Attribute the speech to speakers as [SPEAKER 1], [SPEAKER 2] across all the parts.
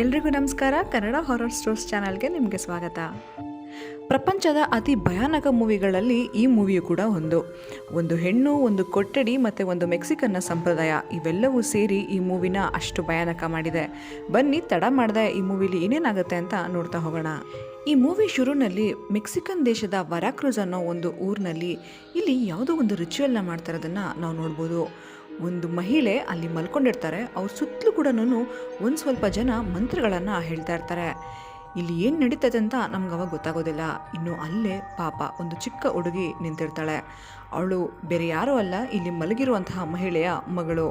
[SPEAKER 1] ಎಲ್ರಿಗೂ ನಮಸ್ಕಾರ. Kannada horror stores ಚಾನಲ್ಗೆ ನಿಮಗೆ ಸ್ವಾಗತ. ಪ್ರಪಂಚದ ಅತಿ ಭಯಾನಕ ಮೂವಿಗಳಲ್ಲಿ ಈ ಮೂವಿಯು ಕೂಡ ಒಂದು ಹೆಣ್ಣು, ಒಂದು ಕೊಠಡಿ ಮತ್ತು ಒಂದು ಮೆಕ್ಸಿಕನ್ನ ಸಂಪ್ರದಾಯ ಇವೆಲ್ಲವೂ ಸೇರಿ ಈ ಮೂವಿನ ಅಷ್ಟು ಭಯಾನಕ ಮಾಡಿದೆ. ಬನ್ನಿ ತಡ ಮಾಡದೆ ಈ ಮೂವಿಲಿ ಏನೇನಾಗುತ್ತೆ ಅಂತ ನೋಡ್ತಾ ಹೋಗೋಣ. ಈ ಮೂವಿ ಶುರುನಲ್ಲಿ ಮೆಕ್ಸಿಕನ್ ದೇಶದ ವರಾಕ್ರೂಸ್ ಅನ್ನೋ ಒಂದು ಊರಿನಲ್ಲಿ ಇಲ್ಲಿ ಯಾವುದೋ ಒಂದು ರಿಚುವಲ್ನ ಮಾಡ್ತಾ ಇರೋದನ್ನು ನಾವು ನೋಡ್ಬೋದು. ಒಂದು ಮಹಿಳೆ ಅಲ್ಲಿ ಮಲ್ಕೊಂಡಿರ್ತಾರೆ. ಅವ್ರ ಸುತ್ತಲೂ ಕೂಡ ಒಂದು ಸ್ವಲ್ಪ ಜನ ಮಂತ್ರಗಳನ್ನು ಹೇಳ್ತಾ ಇರ್ತಾರೆ. ಇಲ್ಲಿ ಏನು ನಡೀತದೆ ಅಂತ ನಮ್ಗೆ ಅವಾಗ ಗೊತ್ತಾಗೋದಿಲ್ಲ. ಇನ್ನು ಅಲ್ಲೇ ಪಾಪ ಒಂದು ಚಿಕ್ಕ ಹುಡುಗಿ ನಿಂತಿರ್ತಾಳೆ. ಅವಳು ಬೇರೆ ಯಾರೂ ಅಲ್ಲ, ಇಲ್ಲಿ ಮಲಗಿರುವಂತಹ ಮಹಿಳೆಯ ಮಗಳು.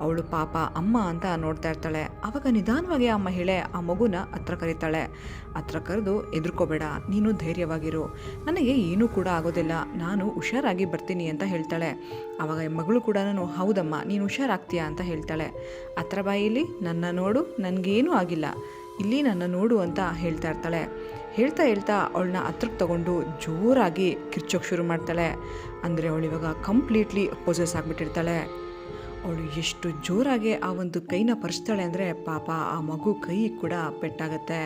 [SPEAKER 1] ಅವಳು ಪಾಪ ಅಮ್ಮ ಅಂತ ನೋಡ್ತಾ ಇರ್ತಾಳೆ. ಆವಾಗ ನಿಧಾನವಾಗಿ ಆ ಮಹಿಳೆ ಆ ಮಗುನ ಹತ್ರ ಕರೀತಾಳೆ. ಹತ್ರ ಕರೆದು, ಎದುರ್ಕೋಬೇಡ, ನೀನು ಧೈರ್ಯವಾಗಿರು, ನನಗೆ ಏನೂ ಕೂಡ ಆಗೋದಿಲ್ಲ, ನಾನು ಹುಷಾರಾಗಿ ಬರ್ತೀನಿ ಅಂತ ಹೇಳ್ತಾಳೆ. ಆವಾಗ ಮಗಳು ಕೂಡ ಹೌದಮ್ಮ, ನೀನು ಹುಷಾರಾಗ್ತೀಯಾ ಅಂತ ಹೇಳ್ತಾಳೆ. ಹತ್ರ ಬಾಯಿಲಿ ನನ್ನ ನೋಡು, ನನಗೇನೂ ಆಗಿಲ್ಲ, ಇಲ್ಲಿ ನನ್ನ ನೋಡು ಅಂತ ಹೇಳ್ತಾ ಇರ್ತಾಳೆ. ಹೇಳ್ತಾ ಅವಳನ್ನ ಹತ್ರಕ್ಕೆ ತಗೊಂಡು ಜೋರಾಗಿ ಕಿರ್ಚೋಕ್ಕೆ ಶುರು ಮಾಡ್ತಾಳೆ. ಅಂದರೆ ಅವಳು ಇವಾಗ ಕಂಪ್ಲೀಟ್ಲಿ ಪೊಸೆಸ್ ಆಗಿಬಿಟ್ಟಿರ್ತಾಳೆ. ಅವಳು ಎಷ್ಟು ಜೋರಾಗಿ ಆ ಒಂದು ಕೈನ ಪರಿಸ್ತಾಳೆ ಅಂದರೆ ಪಾಪ ಆ ಮಗು ಕೈ ಕೂಡ ಪೆಟ್ಟಾಗತ್ತೆ.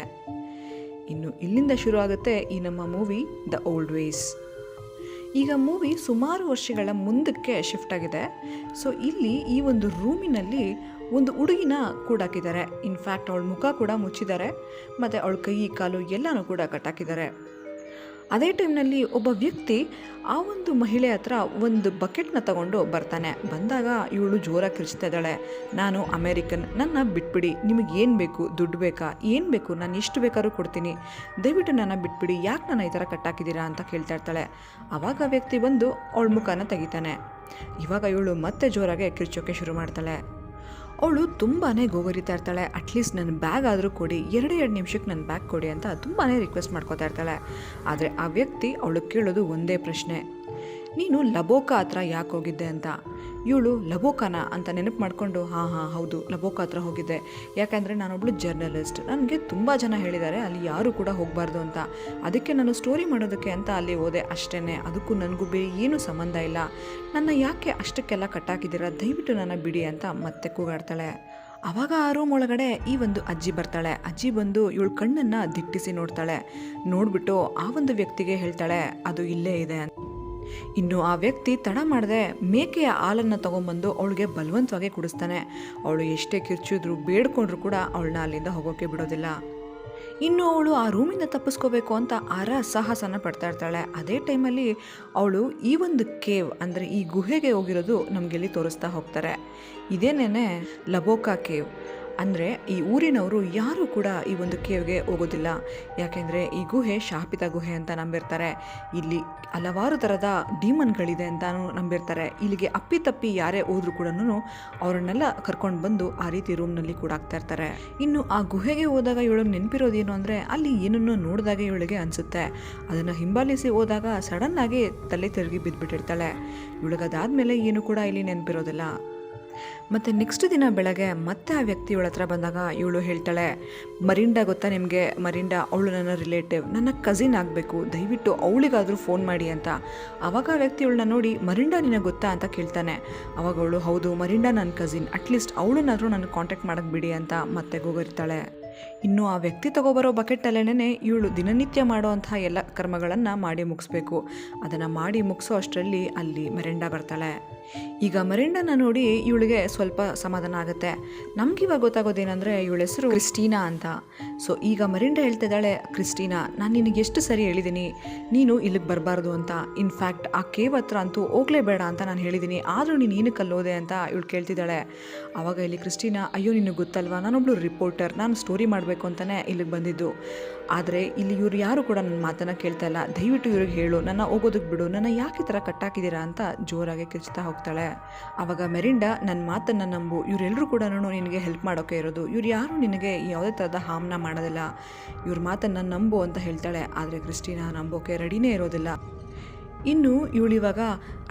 [SPEAKER 1] ಇನ್ನು ಇಲ್ಲಿಂದ ಶುರು ಆಗುತ್ತೆ ಈ ನಮ್ಮ ಮೂವಿ ದ ಓಲ್ಡ್ ವೇಸ್. ಈಗ ಮೂವಿ ಸುಮಾರು ವರ್ಷಗಳ ಮುಂದಕ್ಕೆ ಶಿಫ್ಟ್ ಆಗಿದೆ. ಸೊ ಇಲ್ಲಿ ಈ ಒಂದು ರೂಮಿನಲ್ಲಿ ಒಂದು ಹುಡುಗಿನ ಕೂಡಾಕಿದ್ದಾರೆ. ಇನ್ಫ್ಯಾಕ್ಟ್ ಅವಳ ಮುಖ ಕೂಡ ಮುಚ್ಚಿದ್ದಾರೆ ಮತ್ತು ಅವಳ ಕೈ ಕಾಲು ಎಲ್ಲನೂ ಕೂಡ ಕಟ್ಟಾಕಿದ್ದಾರೆ. ಅದೇ ಟೈಮ್ನಲ್ಲಿ ಒಬ್ಬ ವ್ಯಕ್ತಿ ಆ ಒಂದು ಮಹಿಳೆ ಹತ್ರ ಒಂದು ಬಕೆಟ್ನ ತಗೊಂಡು ಬರ್ತಾನೆ. ಬಂದಾಗ ಇವಳು ಜೋರಾಗಿ ಕಿರ್ಚ್ತಾ ಇದ್ದಾಳೆ, ನಾನು ಅಮೇರಿಕನ್, ನನ್ನ ಬಿಟ್ಬಿಡಿ, ನಿಮಗೆ ಏನು ಬೇಕು, ದುಡ್ಡು ಬೇಕಾ, ಏನು ಬೇಕು, ನಾನು ಎಷ್ಟು ಬೇಕಾದ್ರೂ ಕೊಡ್ತೀನಿ, ದಯವಿಟ್ಟು ನನ್ನ ಬಿಟ್ಬಿಡಿ, ಯಾಕೆ ನನ್ನ ಈ ಥರ ಕಟ್ಟಾಕಿದ್ದೀರಾ ಅಂತ ಕೇಳ್ತಾ ಇರ್ತಾಳೆ. ಆವಾಗ ವ್ಯಕ್ತಿ ಬಂದು ಅವಳ ಮುಖನ ತೆಗಿತಾನೆ. ಇವಾಗ ಇವಳು ಮತ್ತೆ ಜೋರಾಗಿ ಕಿರ್ಚೋಕ್ಕೆ ಶುರು ಮಾಡ್ತಾಳೆ. ಅವಳು ತುಂಬಾ ಗೋಗರಿತಾ ಇರ್ತಾಳೆ. ಅಟ್ಲೀಸ್ಟ್ ನನ್ನ ಬ್ಯಾಗ್ ಆದರೂ ಕೊಡಿ, ಎರಡು ನಿಮಿಷಕ್ಕೆ ನನ್ನ ಬ್ಯಾಗ್ ಕೊಡಿ ಅಂತ ತುಂಬಾ ರಿಕ್ವೆಸ್ಟ್ ಮಾಡ್ಕೋತಾ ಇರ್ತಾಳೆ. ಆದರೆ ಆ ವ್ಯಕ್ತಿ ಅವಳು ಕೇಳೋದು ಒಂದೇ ಪ್ರಶ್ನೆ, ನೀನು ಲಬೋಕಾ ಹತ್ರ ಯಾಕೆ ಹೋಗಿದ್ದೆ ಅಂತ. ಇವಳು ಲಬೋಕಾನ ಅಂತ ನೆನಪು ಮಾಡಿಕೊಂಡು ಹಾಂ ಹೌದು, ಲಬೋಕಾ ಹತ್ರ ಹೋಗಿದ್ದೆ, ಯಾಕಂದರೆ ನಾನೊಬ್ಳು ಜರ್ನಲಿಸ್ಟ್, ನನಗೆ ತುಂಬ ಜನ ಹೇಳಿದ್ದಾರೆ ಅಲ್ಲಿ ಯಾರೂ ಕೂಡ ಹೋಗಬಾರ್ದು ಅಂತ, ಅದಕ್ಕೆ ನಾನು ಸ್ಟೋರಿ ಮಾಡೋದಕ್ಕೆ ಅಂತ ಅಲ್ಲಿ ಹೋದೆ ಅಷ್ಟೇ, ಅದಕ್ಕೂ ನನಗೂ ಬೇರೆ ಏನೂ ಸಂಬಂಧ ಇಲ್ಲ, ನನ್ನ ಯಾಕೆ ಅಷ್ಟಕ್ಕೆಲ್ಲ ಕಟ್ಟಾಕಿದ್ದೀರಾ, ದಯವಿಟ್ಟು ನನ್ನ ಬಿಡಿ ಅಂತ ಮತ್ತೆ ಕೂಗಾಡ್ತಾಳೆ. ಆವಾಗ ಆ ರೂಮ್ ಒಳಗಡೆ ಈ ಒಂದು ಅಜ್ಜಿ ಬರ್ತಾಳೆ. ಅಜ್ಜಿ ಬಂದು ಇವಳು ಕಣ್ಣನ್ನು ದಿಟ್ಟಿಸಿ ನೋಡ್ತಾಳೆ. ನೋಡಿಬಿಟ್ಟು ಆ ಒಂದು ವ್ಯಕ್ತಿಗೆ ಹೇಳ್ತಾಳೆ, ಅದು ಇಲ್ಲೇ ಇದೆ ಅಂತ. ಇನ್ನು ಆ ವ್ಯಕ್ತಿ ತಡ ಮಾಡದೆ ಮೇಕೆಯ ಹಾಲನ್ನು ತೊಗೊಂಬಂದು ಅವಳಿಗೆ ಬಲವಂತವಾಗಿ ಕುಡಿಸ್ತಾನೆ. ಅವಳು ಎಷ್ಟೇ ಕಿರ್ಚಿದ್ರು ಬೇಡ್ಕೊಂಡ್ರು ಕೂಡ ಅವಳನ್ನ ಅಲ್ಲಿಂದ ಹೋಗೋಕ್ಕೆ ಬಿಡೋದಿಲ್ಲ. ಇನ್ನು ಅವಳು ಆ ರೂಮಿಂದ ತಪ್ಪಿಸ್ಕೋಬೇಕು ಅಂತ ಸಾಹಸನ ಪಡ್ತಾ ಇರ್ತಾಳೆ. ಅದೇ ಟೈಮಲ್ಲಿ ಅವಳು ಈ ಒಂದು ಕೇವ್ ಅಂದರೆ ಈ ಗುಹೆಗೆ ಹೋಗಿರೋದು ನಮಗೆಲ್ಲಿ ತೋರಿಸ್ತಾ ಹೋಗ್ತಾರೆ. ಇದೇನೇನೆ ಲಬೋಕಾ ಕೇವ್. ಅಂದರೆ ಈ ಊರಿನವರು ಯಾರೂ ಕೂಡ ಈ ಒಂದು ಕೇವ್ಗೆ ಹೋಗೋದಿಲ್ಲ, ಯಾಕೆಂದರೆ ಈ ಗುಹೆ ಶಾಪಿತ ಗುಹೆ ಅಂತ ನಂಬಿರ್ತಾರೆ. ಇಲ್ಲಿ ಹಲವಾರು ಥರದ ಡೀಮನ್ಗಳಿದೆ ಅಂತ ನಂಬಿರ್ತಾರೆ. ಇಲ್ಲಿಗೆ ಅಪ್ಪಿತಪ್ಪಿ ಯಾರೇ ಹೋದ್ರೂ ಕೂಡ ಅವರನ್ನೆಲ್ಲ ಕರ್ಕೊಂಡು ಬಂದು ಆ ರೀತಿ ರೂಮ್ನಲ್ಲಿ ಕೂಡ ಆಗ್ತಾ ಇರ್ತಾರೆ. ಇನ್ನು ಆ ಗುಹೆಗೆ ಹೋದಾಗ ಇವಳಿಗೆ ನೆನಪಿರೋದೇನು ಅಂದರೆ ಅಲ್ಲಿ ಏನನ್ನೋ ನೋಡಿದಾಗ ಇವಳಿಗೆ ಅನಿಸುತ್ತೆ. ಅದನ್ನು ಹಿಂಬಾಲಿಸಿ ಹೋದಾಗ ಸಡನ್ನಾಗಿ ತಲೆ ತಿರುಗಿ ಬಿದ್ದುಬಿಟ್ಟಿರ್ತಾಳೆ. ಇವಳಿಗದಾದ್ಮೇಲೆ ಏನು ಕೂಡ ಇಲ್ಲಿ ನೆನಪಿರೋದಿಲ್ಲ. ಮತ್ತು ನೆಕ್ಸ್ಟ್ ದಿನ ಬೆಳಗ್ಗೆ ಮತ್ತೆ ಆ ವ್ಯಕ್ತಿ ಇವಳ ಹತ್ರ ಬಂದಾಗ ಇವಳು ಹೇಳ್ತಾಳೆ, ಮರಿಂಡಾ ಗೊತ್ತಾ ನಿಮಗೆ, ಮರಿಂಡಾ ಅವಳು ನನ್ನ ರಿಲೇಟಿವ್, ನನ್ನ ಕಸಿನ್ ಆಗಬೇಕು, ದಯವಿಟ್ಟು ಅವಳಿಗಾದರೂ ಫೋನ್ ಮಾಡಿ ಅಂತ. ಆವಾಗ ಆ ವ್ಯಕ್ತಿ ಇವಳನ್ನ ನೋಡಿ, ಮರಿಂಡಾ ನಿನಗೆ ಗೊತ್ತಾ ಅಂತ ಕೇಳ್ತಾನೆ. ಆವಾಗ ಅವಳು ಹೌದು, ಮರಿಂಡಾ ನನ್ನ ಕಸಿನ್, ಅಟ್ಲೀಸ್ಟ್ ಅವಳನ್ನಾದರೂ ನನಗೆ ಕಾಂಟ್ಯಾಕ್ಟ್ ಮಾಡೋಕ್ಕೆ ಬಿಡಿ ಅಂತ ಮತ್ತೆ ಗೋಗರಿತಾಳೆ. ಇನ್ನು ಆ ವ್ಯಕ್ತಿ ತಗೊಬರೋ ಬಕೆಟಲ್ಲೇ ಇವಳು ದಿನನಿತ್ಯ ಮಾಡುವಂತಹ ಎಲ್ಲ ಕರ್ಮಗಳನ್ನು ಮಾಡಿ ಮುಗಿಸ್ಬೇಕು. ಅದನ್ನು ಮಾಡಿ ಮುಗಿಸೋ ಅಷ್ಟರಲ್ಲಿ ಅಲ್ಲಿ ಮರಿಂಡಾ ಬರ್ತಾಳೆ. ಈಗ ಮರಿಂಡಾನ ನೋಡಿ ಇವಳಿಗೆ ಸ್ವಲ್ಪ ಸಮಾಧಾನ ಆಗುತ್ತೆ. ನಮಗಿವಾಗ ಗೊತ್ತಾಗೋದೇನೆಂದರೆ ಇವಳ ಹೆಸರು ಕ್ರಿಸ್ಟಿನಾ ಅಂತ. ಸೊ ಈಗ ಮರಿಂಡಾ ಹೇಳ್ತಿದ್ದಾಳೆ, ಕ್ರಿಸ್ಟಿನಾ, ನಾನು ನಿನಗೆ ಎಷ್ಟು ಸರಿ ಹೇಳಿದ್ದೀನಿ ನೀನು ಇಲ್ಲಿಗೆ ಬರಬಾರ್ದು ಅಂತ. ಇನ್ಫ್ಯಾಕ್ಟ್ ಆ ಕೇವ್ ಹತ್ರ ಅಂತೂ ಹೋಗಲೇಬೇಡ ಅಂತ ನಾನು ಹೇಳಿದ್ದೀನಿ, ಆದರೂ ನೀನು ಏನಕ್ಕೆ ಅಲ್ಲೋದೆ ಅಂತ ಇವಳು ಕೇಳ್ತಿದ್ದಾಳೆ. ಆವಾಗ ಇಲ್ಲಿ ಕ್ರಿಸ್ಟಿನಾ, ಅಯ್ಯೋ ನಿನಗೆ ಗೊತ್ತಲ್ವಾ, ನಾನೊಬ್ಳು ರಿಪೋರ್ಟರ್, ನಾನು ಸ್ಟೋರಿ ಮಾಡಬೇಕು ಅಂತಲೇ ಇಲ್ಲಿಗೆ ಬಂದಿದ್ದು, ಆದರೆ ಇಲ್ಲಿ ಇವ್ರು ಯಾರು ಕೂಡ ನನ್ನ ಮಾತನ್ನು ಕೇಳ್ತಾ ಇಲ್ಲ, ದಯವಿಟ್ಟು ಇವ್ರಿಗೆ ಹೇಳು, ನನ್ನ ಹೋಗೋದಕ್ಕೆ ಬಿಡು, ನನ್ನ ಯಾಕೆ ಈ ಥರ ಕಟ್ಟಾಕಿದ್ದೀರಾ ಅಂತ ಜೋರಾಗಿ ಕಿರ್ಚ್ತಾ ಹೋಗ್ತಾಳೆ. ಆವಾಗ ಮೆರಿಂಡಾ, ನನ್ನ ಮಾತನ್ನು ನಂಬು, ಇವರೆಲ್ಲರೂ ಕೂಡ ನಿನಗೆ ಹೆಲ್ಪ್ ಮಾಡೋಕ್ಕೆ ಇರೋದು, ಇವ್ರು ಯಾರು ನಿನಗೆ ಯಾವುದೇ ಥರದ ಹಾಮ್ನ ಮಾಡೋದಿಲ್ಲ, ಇವ್ರ ಮಾತನ್ನು ನಂಬು ಅಂತ ಹೇಳ್ತಾಳೆ. ಆದರೆ ಕ್ರಿಸ್ಟಿನಾ ನಂಬೋಕೆ ರೆಡಿನೇ ಇರೋದಿಲ್ಲ. ಇನ್ನು ಇವಳಿವಾಗ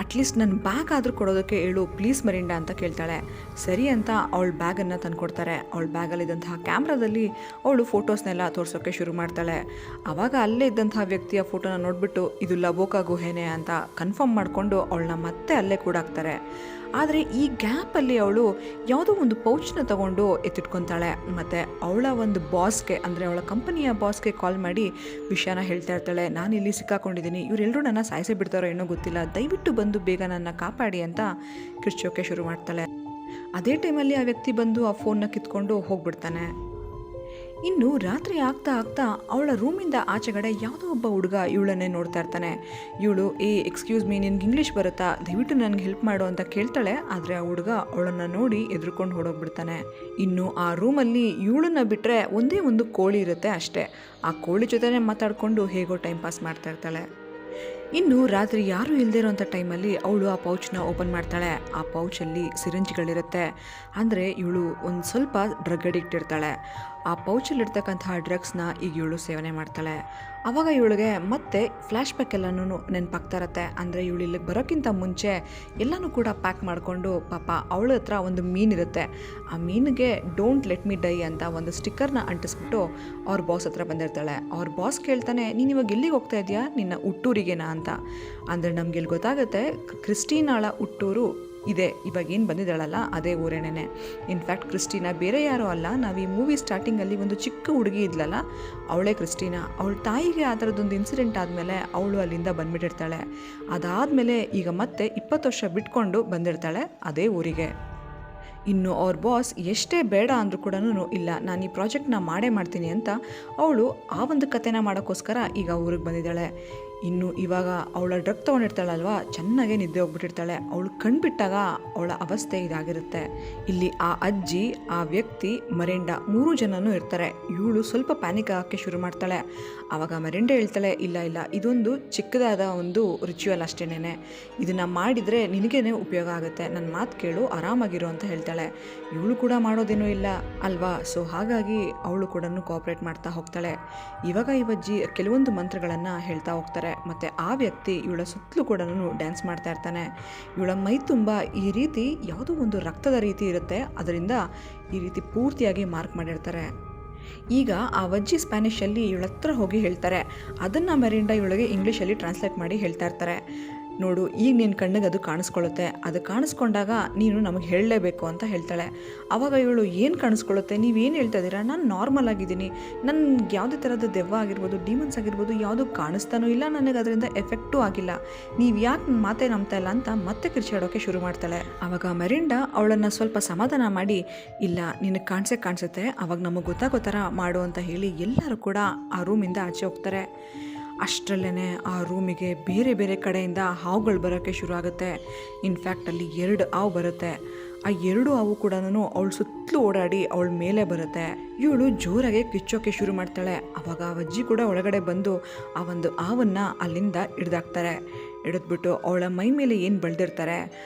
[SPEAKER 1] ಅಟ್ಲೀಸ್ಟ್ ನನ್ನ ಬ್ಯಾಗ್ ಆದರೂ ಕೊಡೋದಕ್ಕೆ ಹೇಳು ಪ್ಲೀಸ್ ಮರಿಂಡಾ ಅಂತ ಕೇಳ್ತಾಳೆ. ಸರಿ ಅಂತ ಅವಳ ಬ್ಯಾಗನ್ನು ತಂದುಕೊಡ್ತಾರೆ. ಅವಳ ಬ್ಯಾಗಲ್ಲಿದ್ದಂತಹ ಕ್ಯಾಮ್ರಾದಲ್ಲಿ ಅವಳು ಫೋಟೋಸ್ನೆಲ್ಲ ತೋರಿಸೋಕ್ಕೆ ಶುರು ಮಾಡ್ತಾಳೆ. ಆವಾಗ ಅಲ್ಲೇ ಇದ್ದಂತಹ ವ್ಯಕ್ತಿಯ ಫೋಟೋನ ನೋಡಿಬಿಟ್ಟು ಇದು ಲಬೋಕಾ ಗುಹೆನೇ ಅಂತ ಕನ್ಫರ್ಮ್ ಮಾಡಿಕೊಂಡು ಅವಳನ್ನ ಮತ್ತೆ ಅಲ್ಲೇ ಕೂಡಾಕ್ತಾರೆ. ಆದರೆ ಈ ಗ್ಯಾಪಲ್ಲಿ ಅವಳು ಯಾವುದೋ ಒಂದು ಪೌಚ್ನ ತಗೊಂಡು ಎತ್ತಿಟ್ಕೊತಾಳೆ ಮತ್ತು ಅವಳ ಒಂದು ಬಾಸ್ಗೆ ಅಂದರೆ ಅವಳ ಕಂಪನಿಯ ಬಾಸ್ಗೆ ಕಾಲ್ ಮಾಡಿ ವಿಷಯನ ಹೇಳ್ತಾ ಇರ್ತಾಳೆ. ನಾನು ಇಲ್ಲಿ ಸಿಕ್ಕಾಕೊಂಡಿದ್ದೀನಿ, ಇವರೆಲ್ಲರೂ ನನ್ನ ಸಾಯಿಸಿ ಬಿಡ್ತಾರೋ ಏನೋ ಗೊತ್ತಿಲ್ಲ, ದಯವಿಟ್ಟು ಬಂದು ಬೇಗ ನನ್ನ ಕಾಪಾಡಿ ಅಂತ ಕಿರ್ಚೋಕೆ ಶುರು ಮಾಡ್ತಾಳೆ. ಅದೇ ಟೈಮಲ್ಲಿ ಆ ವ್ಯಕ್ತಿ ಬಂದು ಆ ಫೋನ್ನ ಕಿತ್ಕೊಂಡು ಹೋಗ್ಬಿಡ್ತಾನೆ. ಇನ್ನು ರಾತ್ರಿ ಆಗ್ತಾ ಆಗ್ತಾ ಅವಳ ರೂಮಿಂದ ಆಚೆಗಡೆ ಯಾವುದೋ ಒಬ್ಬ ಹುಡುಗ ಇವಳನ್ನೇ ನೋಡ್ತಾ ಇರ್ತಾನೆ. ಇವಳು ಎಕ್ಸ್ಕ್ಯೂಸ್ ಮೀ, ನಿನ್ಗೆ ಇಂಗ್ಲೀಷ್ ಬರುತ್ತಾ, ದಯವಿಟ್ಟು ನನಗೆ ಹೆಲ್ಪ್ ಮಾಡು ಅಂತ ಕೇಳ್ತಾಳೆ. ಆದರೆ ಆ ಹುಡುಗ ಅವಳನ್ನು ನೋಡಿ ಎದ್ರುಕೊಂಡು ಹೊಡೋಗ್ಬಿಡ್ತಾನೆ. ಇನ್ನು ಆ ರೂಮಲ್ಲಿ ಇವಳನ್ನ ಬಿಟ್ಟರೆ ಒಂದೇ ಒಂದು ಕೋಳಿ ಇರುತ್ತೆ ಅಷ್ಟೇ. ಆ ಕೋಳಿ ಜೊತೆನೇ ಮಾತಾಡಿಕೊಂಡು ಹೇಗೋ ಟೈಮ್ ಪಾಸ್ ಮಾಡ್ತಾ ಇರ್ತಾಳೆ. ಇನ್ನು ರಾತ್ರಿ ಯಾರೂ ಇಲ್ಲದೇ ಇರೋಂಥ ಟೈಮಲ್ಲಿ ಅವಳು ಆ ಪೌಚ್ನ ಓಪನ್ ಮಾಡ್ತಾಳೆ. ಆ ಪೌಚಲ್ಲಿ ಸಿರಿಂಜ್ಗಳಿರುತ್ತೆ. ಅಂದರೆ ಇವಳು ಒಂದು ಸ್ವಲ್ಪ ಡ್ರಗ್ ಅಡಿಕ್ಟ್ ಇರ್ತಾಳೆ. ಆ ಪೌಚಲ್ಲಿರ್ತಕ್ಕಂತಹ ಡ್ರಗ್ಸ್ನ ಈಗ ಇವಳು ಸೇವನೆ ಮಾಡ್ತಾಳೆ. ಆವಾಗ ಇವಳಿಗೆ ಮತ್ತೆ ಫ್ಲ್ಯಾಶ್ ಬ್ಯಾಕ್ ಎಲ್ಲನೂ ನೆನಪಾಗ್ತಾ ಇರತ್ತೆ. ಅಂದರೆ ಇವಳು ಇಲ್ಲಿಗೆ ಬರೋಕ್ಕಿಂತ ಮುಂಚೆ ಎಲ್ಲನೂ ಕೂಡ ಪ್ಯಾಕ್ ಮಾಡಿಕೊಂಡು ಪಾಪ ಅವಳ ಹತ್ರ ಒಂದು ಮೀನಿರುತ್ತೆ. ಆ ಮೀನಿಗೆ ಡೋಂಟ್ ಲೆಟ್ ಮಿ ಡೈ ಅಂತ ಒಂದು ಸ್ಟಿಕ್ಕರ್ನ ಅಂಟಿಸ್ಬಿಟ್ಟು ಅವ್ರ ಬಾಸ್ ಹತ್ರ ಬಂದಿರ್ತಾಳೆ. ಅವ್ರ ಬಾಸ್ ಕೇಳ್ತಾನೆ, ನೀನು ಇವಾಗ ಎಲ್ಲಿಗೆ ಹೋಗ್ತಾ ಇದೆಯಾ, ನಿನ್ನ ಹುಟ್ಟೂರಿಗೇನಾ ಅಂತ. ಅಂದರೆ ನಮ್ಗೆ ಇಲ್ಲಿ ಗೊತ್ತಾಗುತ್ತೆ ಕ್ರಿಸ್ಟಿನಾಳ ಹುಟ್ಟೂರು ಇದೆ, ಇವಾಗ ಏನು ಬಂದಿದ್ದಾಳಲ್ಲ ಅದೇ ಊರೇನೇ. ಇನ್ಫ್ಯಾಕ್ಟ್ ಕ್ರಿಸ್ಟಿನಾ ಬೇರೆ ಯಾರೋ ಅಲ್ಲ, ನಾವು ಈ ಮೂವಿ ಸ್ಟಾರ್ಟಿಂಗಲ್ಲಿ ಒಂದು ಚಿಕ್ಕ ಹುಡುಗಿ ಇದ್ಲಲ್ಲ ಅವಳೇ ಕ್ರಿಸ್ಟಿನಾ. ಅವಳ ತಾಯಿಗೆ ಆ ಥರದ್ದೊಂದು ಇನ್ಸಿಡೆಂಟ್ ಆದಮೇಲೆ ಅವಳು ಅಲ್ಲಿಂದ ಬಂದುಬಿಟ್ಟಿರ್ತಾಳೆ. ಅದಾದಮೇಲೆ ಈಗ ಮತ್ತೆ 20 ವರ್ಷ ಬಿಟ್ಕೊಂಡು ಬಂದಿರ್ತಾಳೆ ಅದೇ ಊರಿಗೆ. ಇನ್ನು ಅವ್ರ ಬಾಸ್ ಎಷ್ಟೇ ಬೇಡ ಅಂದರೂ ಕೂಡ ಇಲ್ಲ, ನಾನು ಈ ಪ್ರಾಜೆಕ್ಟ್ನ ಮಾಡೇ ಮಾಡ್ತೀನಿ ಅಂತ ಅವಳು ಆ ಒಂದು ಕಥೆನ ಮಾಡೋಕ್ಕೋಸ್ಕರ ಈಗ ಊರಿಗೆ ಬಂದಿದ್ದಾಳೆ. ಇನ್ನು ಇವಾಗ ಅವಳ ಡ್ರಗ್ ತೊಗೊಂಡಿರ್ತಾಳಲ್ವ, ಚೆನ್ನಾಗೇ ನಿದ್ದೆ ಹೋಗ್ಬಿಟ್ಟಿರ್ತಾಳೆ. ಅವಳು ಕಣ್ಬಿಟ್ಟಾಗ ಅವಳ ಅವಸ್ಥೆ ಇದಾಗಿರುತ್ತೆ. ಇಲ್ಲಿ ಆ ಅಜ್ಜಿ, ಆ ವ್ಯಕ್ತಿ, ಮರಿಂಡಾ 3 ಜನನೂ ಇರ್ತಾರೆ. ಇವಳು ಸ್ವಲ್ಪ ಪ್ಯಾನಿಕ್ ಆಗೋಕ್ಕೆ ಶುರು ಮಾಡ್ತಾಳೆ. ಆವಾಗ ಮರಿಂಡಾ ಹೇಳ್ತಾಳೆ, ಇಲ್ಲ ಇಲ್ಲ, ಇದೊಂದು ಚಿಕ್ಕದಾದ ಒಂದು ರಿಚುವಲ್ ಅಷ್ಟೇನೆ, ಇದನ್ನು ಮಾಡಿದರೆ ನಿನಗೇನೆ ಉಪಯೋಗ ಆಗುತ್ತೆ, ನನ್ನ ಮಾತು ಕೇಳು, ಆರಾಮಾಗಿರು ಅಂತ ಹೇಳ್ತಾಳೆ. ಇವಳು ಕೂಡ ಮಾಡೋದೇನೂ ಇಲ್ಲ ಅಲ್ವಾ. ಸೊ ಹಾಗಾಗಿ ಅವಳು ಕೂಡ ಕೋಆಪ್ರೇಟ್ ಮಾಡ್ತಾ ಹೋಗ್ತಾಳೆ. ಇವಾಗ ಇವಜ್ಜಿ ಕೆಲವೊಂದು ಮಂತ್ರಗಳನ್ನು ಹೇಳ್ತಾ ಹೋಗ್ತಾರೆ. ಮತ್ತು ಆ ವ್ಯಕ್ತಿ ಇವಳ ಸುತ್ತಲೂ ಕೂಡ ಡ್ಯಾನ್ಸ್ ಮಾಡ್ತಾ ಇರ್ತಾನೆ. ಇವಳ ಮೈ ತುಂಬ ಈ ರೀತಿ ಯಾವುದೋ ಒಂದು ರಕ್ತದ ರೀತಿ ಇರುತ್ತೆ, ಅದರಿಂದ ಈ ರೀತಿ ಪೂರ್ತಿಯಾಗಿ ಮಾರ್ಕ್ ಮಾಡಿರ್ತಾರೆ. ಈಗ ಆ ವಜ್ಜಿ ಸ್ಪ್ಯಾನಿಷಲ್ಲಿ ಇವಳ ಹತ್ರ ಹೋಗಿ ಹೇಳ್ತಾರೆ. ಅದನ್ನು ಮರಿಂಡಾ ಇವಳಿಗೆ ಇಂಗ್ಲೀಷಲ್ಲಿ ಟ್ರಾನ್ಸ್ಲೇಟ್ ಮಾಡಿ ಹೇಳ್ತಾ ಇರ್ತಾರೆ. ನೋಡು, ಈಗ ನಿನ್ನ ಕಣ್ಣಿಗೆ ಅದು ಕಾಣಿಸ್ಕೊಳ್ಳುತ್ತೆ, ಅದು ಕಾಣಿಸ್ಕೊಂಡಾಗ ನೀನು ನಮಗೆ ಹೇಳಲೇಬೇಕು ಅಂತ ಹೇಳ್ತಾಳೆ. ಆವಾಗ ಇವಳು ಏನು ಕಾಣಿಸ್ಕೊಳ್ಳುತ್ತೆ, ನೀವೇನು ಹೇಳ್ತಾ ಇದ್ದೀರಾ, ನಾನು ನಾರ್ಮಲ್ ಆಗಿದ್ದೀನಿ, ನನ್ಗೆ ಯಾವುದೇ ಥರದ ದೆವ್ವ ಆಗಿರ್ಬೋದು, ಡಿಮನ್ಸ್ ಆಗಿರ್ಬೋದು ಯಾವುದೂ ಕಾಣಿಸ್ತಾನೂ ಇಲ್ಲ, ನನಗೆ ಅದರಿಂದ ಎಫೆಕ್ಟೂ ಆಗಿಲ್ಲ, ನೀವು ಯಾಕೆ ನನ್ನ ಮಾತೇ ನಂಬ್ತಾ ಇಲ್ಲ ಅಂತ ಮತ್ತೆ ಕಿರ್ಚಾಡೋಕ್ಕೆ ಶುರು ಮಾಡ್ತಾಳೆ. ಆವಾಗ ಮರಿಂಡಾ ಅವಳನ್ನು ಸ್ವಲ್ಪ ಸಮಾಧಾನ ಮಾಡಿ, ಇಲ್ಲ ನಿನಗೆ ಕಾಣಿಸುತ್ತೆ, ಅವಾಗ ನಮಗೆ ಗೊತ್ತಾಗೋ ಥರ ಮಾಡು ಅಂತ ಹೇಳಿ ಎಲ್ಲರೂ ಕೂಡ ಆ ರೂಮಿಂದ ಆಚೆ ಹೋಗ್ತಾರೆ. ಅಷ್ಟರಲ್ಲೇ ಆ ರೂಮಿಗೆ ಬೇರೆ ಬೇರೆ ಕಡೆಯಿಂದ ಹಾವುಗಳು ಬರೋಕ್ಕೆ ಶುರು ಆಗುತ್ತೆ. ಇನ್ಫ್ಯಾಕ್ಟ್ ಅಲ್ಲಿ 2 ಹಾವು ಬರುತ್ತೆ. ಆ 2 ಹಾವು ಕೂಡ ಅವಳ ಸುತ್ತಲೂ ಓಡಾಡಿ ಅವಳ ಮೇಲೆ ಬರುತ್ತೆ. ಇವಳು ಜೋರಾಗೆ ಕಿಚ್ಚೋಕ್ಕೆ ಶುರು ಮಾಡ್ತಾಳೆ. ಆವಾಗ ಆ ಅಜ್ಜಿ ಕೂಡ ಒಳಗಡೆ ಬಂದು ಆ ಒಂದು ಹಾವನ್ನು ಅಲ್ಲಿಂದ ಹಿಡ್ದಾಕ್ತಾರೆ. ಹಿಡಿದ್ಬಿಟ್ಟು ಅವಳ ಮೈ ಮೇಲೆ ಏನು ಬೆಳೆದಿರ್ತಾರೆ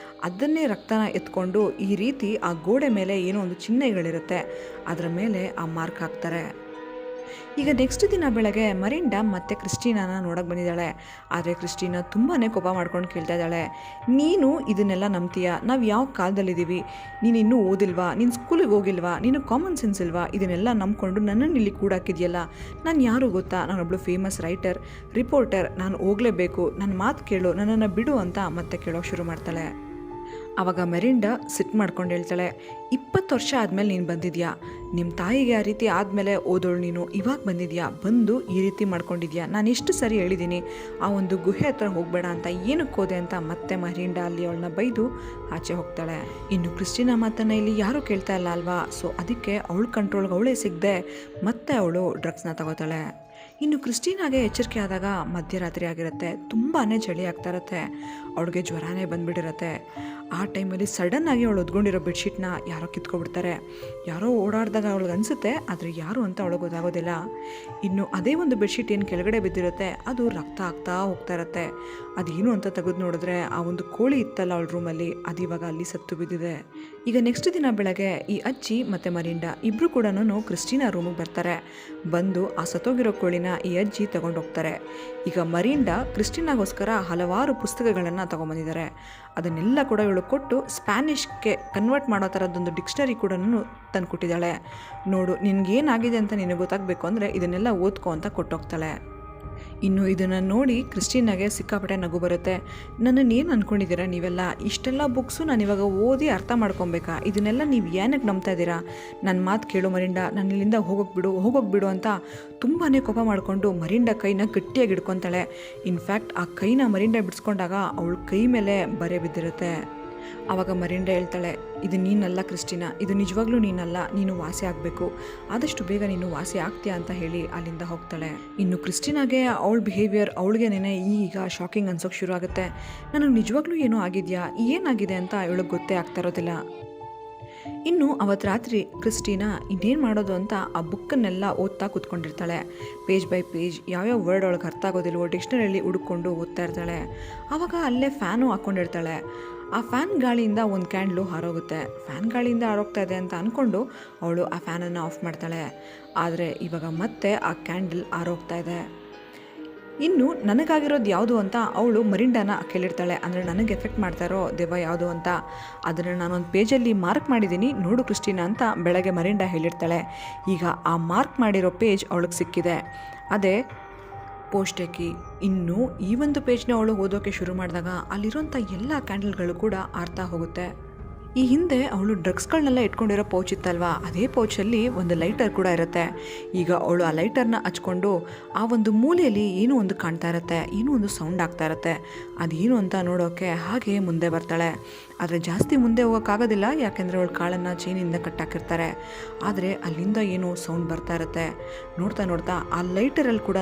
[SPEAKER 1] ಅದನ್ನೇ ರಕ್ತನ ಎತ್ಕೊಂಡು ಈ ರೀತಿ ಆ ಗೋಡೆ ಮೇಲೆ ಏನೋ ಒಂದು ಚಿಹ್ನೆಗಳಿರುತ್ತೆ ಅದರ ಮೇಲೆ ಆ ಮಾರ್ಕ್ ಹಾಕ್ತಾರೆ. ಈಗ ನೆಕ್ಸ್ಟ್ ದಿನ ಬೆಳಗ್ಗೆ ಮರಿಂಡಾ ಮತ್ತೆ ಕ್ರಿಸ್ಟಿನಾನ ನೋಡೋಕೆ ಬಂದಿದ್ದಾಳೆ. ಆದರೆ ಕ್ರಿಸ್ಟಿನಾ ತುಂಬಾ ಕೋಪ ಮಾಡ್ಕೊಂಡು ಕೇಳ್ತಾ ಇದ್ದಾಳೆ, ನೀನು ಇದನ್ನೆಲ್ಲ ನಂಬ್ತೀಯಾ, ನಾವು ಯಾವ ಕಾಲದಲ್ಲಿದ್ದೀವಿ, ನೀನು ಇನ್ನೂ ಓದಿಲ್ವಾ, ನೀನು ಸ್ಕೂಲಿಗೆ ಹೋಗಿಲ್ವಾ, ನೀನು ಕಾಮನ್ ಸೆನ್ಸ್ ಇಲ್ವಾ, ಇದನ್ನೆಲ್ಲ ನಂಬ್ಕೊಂಡು ನನ್ನನ್ನು ಇಲ್ಲಿ ಕೂಡಾಕಿದೆಯಲ್ಲ, ನಾನು ಯಾರು ಗೊತ್ತಾ, ನಾನೊಬ್ಳು ಫೇಮಸ್ ರೈಟರ್, ರಿಪೋರ್ಟರ್, ನಾನು ಹೋಗಲೇಬೇಕು, ನನ್ನ ಮಾತು ಕೇಳು, ನನ್ನನ್ನು ಬಿಡು ಅಂತ ಮತ್ತೆ ಕೇಳೋಕೆ ಶುರು ಮಾಡ್ತಾಳೆ. ಆವಾಗ ಮೆರಿಂಡಾ ಸಿಟ್ಟು ಮಾಡ್ಕೊಂಡು ಹೇಳ್ತಾಳೆ, 20 ವರ್ಷ ಆದಮೇಲೆ ನೀನು ಬಂದಿದ್ಯಾ, ನಿಮ್ಮ ತಾಯಿಗೆ ಆ ರೀತಿ ಆದಮೇಲೆ ಓದೋಳು ನೀನು, ಇವಾಗ ಬಂದಿದ್ಯಾ, ಬಂದು ಈ ರೀತಿ ಮಾಡ್ಕೊಂಡಿದ್ಯಾ, ನಾನು ಎಷ್ಟು ಸರಿ ಹೇಳಿದ್ದೀನಿ ಆ ಒಂದು ಗುಹೆ ಹತ್ರ ಹೋಗಬೇಡ ಅಂತ, ಏನಕ್ಕೆ ಹೋದೆ ಅಂತ ಮತ್ತೆ ಮೆರಿಂಡಾ ಅಲ್ಲಿ ಅವಳನ್ನ ಬೈದು ಆಚೆ ಹೋಗ್ತಾಳೆ. ಇನ್ನು ಕ್ರಿಸ್ಟಿನಾ ಮಾತನ್ನು ಇಲ್ಲಿ ಯಾರೂ ಕೇಳ್ತಾ ಇಲ್ಲ ಅಲ್ವಾ, ಸೊ ಅದಕ್ಕೆ ಅವಳ ಕಂಟ್ರೋಲ್ಗೆ ಅವಳೇ ಸಿಗದೆ ಮತ್ತೆ ಅವಳು ಡ್ರಗ್ಸ್ನ ತಗೋತಾಳೆ. ಇನ್ನು ಕ್ರಿಸ್ಟಿನಾಗೆ ಎಚ್ಚರಿಕೆ ಆದಾಗ ಮಧ್ಯರಾತ್ರಿ ಆಗಿರುತ್ತೆ, ತುಂಬಾ ಚಳಿ ಆಗ್ತಾ ಇರುತ್ತೆ, ಅವಳಿಗೆ ಜ್ವರನೇ ಬಂದುಬಿಟ್ಟಿರುತ್ತೆ. ಆ ಟೈಮಲ್ಲಿ ಸಡನ್ನಾಗಿ ಅವಳು ಒದ್ಕೊಂಡಿರೋ ಬೆಡ್ಶೀಟ್ನ ಯಾರೋ ಕಿತ್ಕೊಬಿಡ್ತಾರೆ. ಯಾರೋ ಓಡಾಡಿದಾಗ ಅವಳಿಗೆ ಅನಿಸುತ್ತೆ, ಆದರೆ ಯಾರು ಅಂತ ಅವಳಿಗೆ ಗೊತ್ತಾಗೋದಿಲ್ಲ. ಇನ್ನು ಅದೇ ಒಂದು ಬೆಡ್ಶೀಟ್ ಏನು ಕೆಳಗಡೆ ಬಿದ್ದಿರುತ್ತೆ ಅದು ರಕ್ತ ಆಗ್ತಾ ಹೋಗ್ತಾ ಇರುತ್ತೆ. ಅದೇನು ಅಂತ ತೆಗೆದು ನೋಡಿದ್ರೆ ಆ ಒಂದು ಕೋಳಿ ಇತ್ತಲ್ಲ ಅವಳ ರೂಮಲ್ಲಿ, ಅದು ಇವಾಗ ಅಲ್ಲಿ ಸತ್ತು ಬಿದ್ದಿದೆ. ಈಗ ನೆಕ್ಸ್ಟ್ ದಿನ ಬೆಳಗ್ಗೆ ಈ ಅಜ್ಜಿ ಮತ್ತು ಮರಿಂಡಾ ಇಬ್ಬರು ಕೂಡ ಕ್ರಿಸ್ಟಿನಾ ರೂಮಿಗೆ ಬರ್ತಾರೆ. ಬಂದು ಆ ಸತ್ತೋಗಿರೋ ಕೋಳಿನ ಈ ಅಜ್ಜಿ ತಗೊಂಡೋಗ್ತಾರೆ. ಈಗ ಮರಿಂಡಾ ಕ್ರಿಸ್ಟಿನಾಗೋಸ್ಕರ ಹಲವಾರು ಪುಸ್ತಕಗಳನ್ನು ತಗೊಂಬಂದಿದ್ದಾರೆ. ಅದನ್ನೆಲ್ಲ ಕೂಡ ಇವಳು ಕೊಟ್ಟು ಸ್ಪ್ಯಾನಿಷ್ಗೆ ಕನ್ವರ್ಟ್ ಮಾಡೋ ಥರದ್ದೊಂದು ಡಿಕ್ಷನರಿ ಕೂಡ ತಂದು ಕೊಟ್ಟಿದ್ದಾಳೆ. ನೋಡು, ನಿನಗೇನಾಗಿದೆ ಅಂತ ನಿನಗೆ ಗೊತ್ತಾಗಬೇಕು ಅಂದರೆ ಇದನ್ನೆಲ್ಲ ಓದ್ಕೊ ಅಂತ ಕೊಟ್ಟೋಗ್ತಾಳೆ. ಇನ್ನು ಇದನ್ನು ನೋಡಿ ಕ್ರಿಸ್ಟಿನಾಗೆ ಸಿಕ್ಕಾಪಟ್ಟೆ ನಗು ಬರುತ್ತೆ. ನನ್ನನ್ನೇನು ಅಂದ್ಕೊಂಡಿದ್ದೀರಾ ನೀವೆಲ್ಲ? ಇಷ್ಟೆಲ್ಲ ಬುಕ್ಸು ನಾನು ಇವಾಗ ಓದಿ ಅರ್ಥ ಮಾಡ್ಕೊಬೇಕಾ? ಇದನ್ನೆಲ್ಲ ನೀವು ಏನಕ್ಕೆ ನಂಬ್ತಾ ಇದ್ದೀರಾ? ನನ್ನ ಮಾತು ಕೇಳು ಮರಿಂಡ, ನಾನು ಇಲ್ಲಿಂದ ಹೋಗೋಗ್ಬಿಡು ಅಂತ ತುಂಬಾ ಕೋಪ ಮಾಡಿಕೊಂಡು ಮರಿಂಡ ಕೈನ ಗಟ್ಟಿಯಾಗಿ ಹಿಡ್ಕೊತಾಳೆ. ಇನ್ಫ್ಯಾಕ್ಟ್ ಆ ಕೈನ ಮರಿಂಡ ಬಿಡಿಸ್ಕೊಂಡಾಗ ಅವಳ ಕೈ ಮೇಲೆ ಬರೆ ಬಿದ್ದಿರುತ್ತೆ. ಆವಾಗ ಮರಿಂಡ ಹೇಳ್ತಾಳೆ, ಇದು ನೀನಲ್ಲ ಕ್ರಿಸ್ಟಿನಾ, ಇದು ನಿಜವಾಗ್ಲೂ ನೀನಲ್ಲ, ನೀನು ವಾಸಿ ಆಗಬೇಕು, ಆದಷ್ಟು ಬೇಗ ನೀನು ವಾಸಿ ಆಗ್ತೀಯಾ ಅಂತ ಹೇಳಿ ಅಲ್ಲಿಂದ ಹೋಗ್ತಾಳೆ. ಇನ್ನು ಕ್ರಿಸ್ಟಿನಾಗೆ ಅವಳ ಬಿಹೇವಿಯರ್ ಅವಳಿಗೇನೆ ಈಗ ಶಾಕಿಂಗ್ ಅನ್ಸೋಕೆ ಶುರು ಆಗುತ್ತೆ. ನನಗೆ ನಿಜವಾಗ್ಲೂ ಏನೋ ಆಗಿದೆಯಾ, ಏನಾಗಿದೆ ಅಂತ ಇವಳಿಗೆ ಗೊತ್ತೇ ಆಗ್ತಾ ಇರೋದಿಲ್ಲ. ಇನ್ನು ಅವತ್ತು ರಾತ್ರಿ ಕ್ರಿಸ್ಟಿನಾ ಇನ್ನೇನು ಮಾಡೋದು ಅಂತ ಆ ಬುಕ್ಕನ್ನೆಲ್ಲ ಓದ್ತಾ ಕೂತ್ಕೊಂಡಿರ್ತಾಳೆ. ಪೇಜ್ ಬೈ ಪೇಜ್ ಯಾವ್ಯಾವ ವರ್ಡ್ ಅವಳಿಗೆ ಅರ್ಥ ಆಗೋದಿಲ್ವೋ ಡಿಕ್ಷನರಿಯಲ್ಲಿ ಹುಡುಕೊಂಡು ಓದ್ತಾ ಇರ್ತಾಳೆ. ಆವಾಗ ಅಲ್ಲೇ ಫ್ಯಾನು ಹಾಕ್ಕೊಂಡಿರ್ತಾಳೆ. ಆ ಫ್ಯಾನ್ ಗಾಳಿಯಿಂದ ಒಂದು ಕ್ಯಾಂಡ್ಲು ಹಾರೋಗುತ್ತೆ. ಫ್ಯಾನ್ ಗಾಳಿಯಿಂದ ಹಾರೋಗ್ತಾ ಇದೆ ಅಂತ ಅಂದ್ಕೊಂಡು ಅವಳು ಆ ಫ್ಯಾನನ್ನು ಆಫ್ ಮಾಡ್ತಾಳೆ. ಆದರೆ ಇವಾಗ ಮತ್ತೆ ಆ ಕ್ಯಾಂಡಲ್ ಹಾರೋಗ್ತಾ ಇದೆ. ಇನ್ನು ನನಗಾಗಿರೋದು ಯಾವುದು ಅಂತ ಅವಳು ಮರಿಂಡಾನ ಕೇಳಿರ್ತಾಳೆ. ಅಂದರೆ ನನಗೆ ಎಫೆಕ್ಟ್ ಮಾಡ್ತಾ ಇರೋ ದೆವ್ವ ಯಾವುದು ಅಂತ. ಅದನ್ನು ನಾನೊಂದು ಪೇಜಲ್ಲಿ ಮಾರ್ಕ್ ಮಾಡಿದ್ದೀನಿ, ನೋಡು ಕ್ರಿಸ್ಟಿನಾ ಅಂತ ಬೆಳಗ್ಗೆ ಮರಿಂಡಾ ಹೇಳಿರ್ತಾಳೆ. ಈಗ ಆ ಮಾರ್ಕ್ ಮಾಡಿರೋ ಪೇಜ್ ಅವಳಿಗೆ ಸಿಕ್ಕಿದೆ, ಅದೇ ಪೋಸ್ಟೇಕಿ. ಇನ್ನು ಈ ಒಂದು ಪೇಜ್ನ ಅವಳು ಓದೋಕ್ಕೆ ಶುರು ಮಾಡಿದಾಗ ಅಲ್ಲಿರೋಂಥ ಎಲ್ಲ ಕ್ಯಾಂಡಲ್ಗಳು ಕೂಡ ಆರ್ತಾ ಹೋಗುತ್ತೆ. ಈ ಹಿಂದೆ ಅವಳು ಡ್ರಗ್ಸ್ಗಳನ್ನೆಲ್ಲ ಇಟ್ಕೊಂಡಿರೋ ಪೌಚ್ ಇತ್ತಲ್ವಾ, ಅದೇ ಪೌಚಲ್ಲಿ ಒಂದು ಲೈಟರ್ ಕೂಡ ಇರುತ್ತೆ. ಈಗ ಅವಳು ಆ ಲೈಟರ್ನ ಹಚ್ಕೊಂಡು ಆ ಒಂದು ಮೂಲೆಯಲ್ಲಿ ಏನೋ ಒಂದು ಕಾಣ್ತಾ ಇರುತ್ತೆ, ಏನೋ ಒಂದು ಸೌಂಡ್ ಆಗ್ತಾ ಇರುತ್ತೆ. ಅದೇನು ಅಂತ ನೋಡೋಕ್ಕೆ ಹಾಗೆ ಮುಂದೆ ಬರ್ತಾಳೆ. ಆದರೆ ಜಾಸ್ತಿ ಮುಂದೆ ಹೋಗೋಕ್ಕಾಗೋದಿಲ್ಲ, ಯಾಕೆಂದರೆ ಅವಳು ಕಾಳನ್ನು ಚೈನಿಂದ ಕಟ್ಟಾಕಿರ್ತಾರೆ. ಆದರೆ ಅಲ್ಲಿಂದ ಏನೋ ಸೌಂಡ್ ಬರ್ತಾ ಇರುತ್ತೆ. ನೋಡ್ತಾ ನೋಡ್ತಾ ಆ ಲೈಟರಲ್ಲಿ ಕೂಡ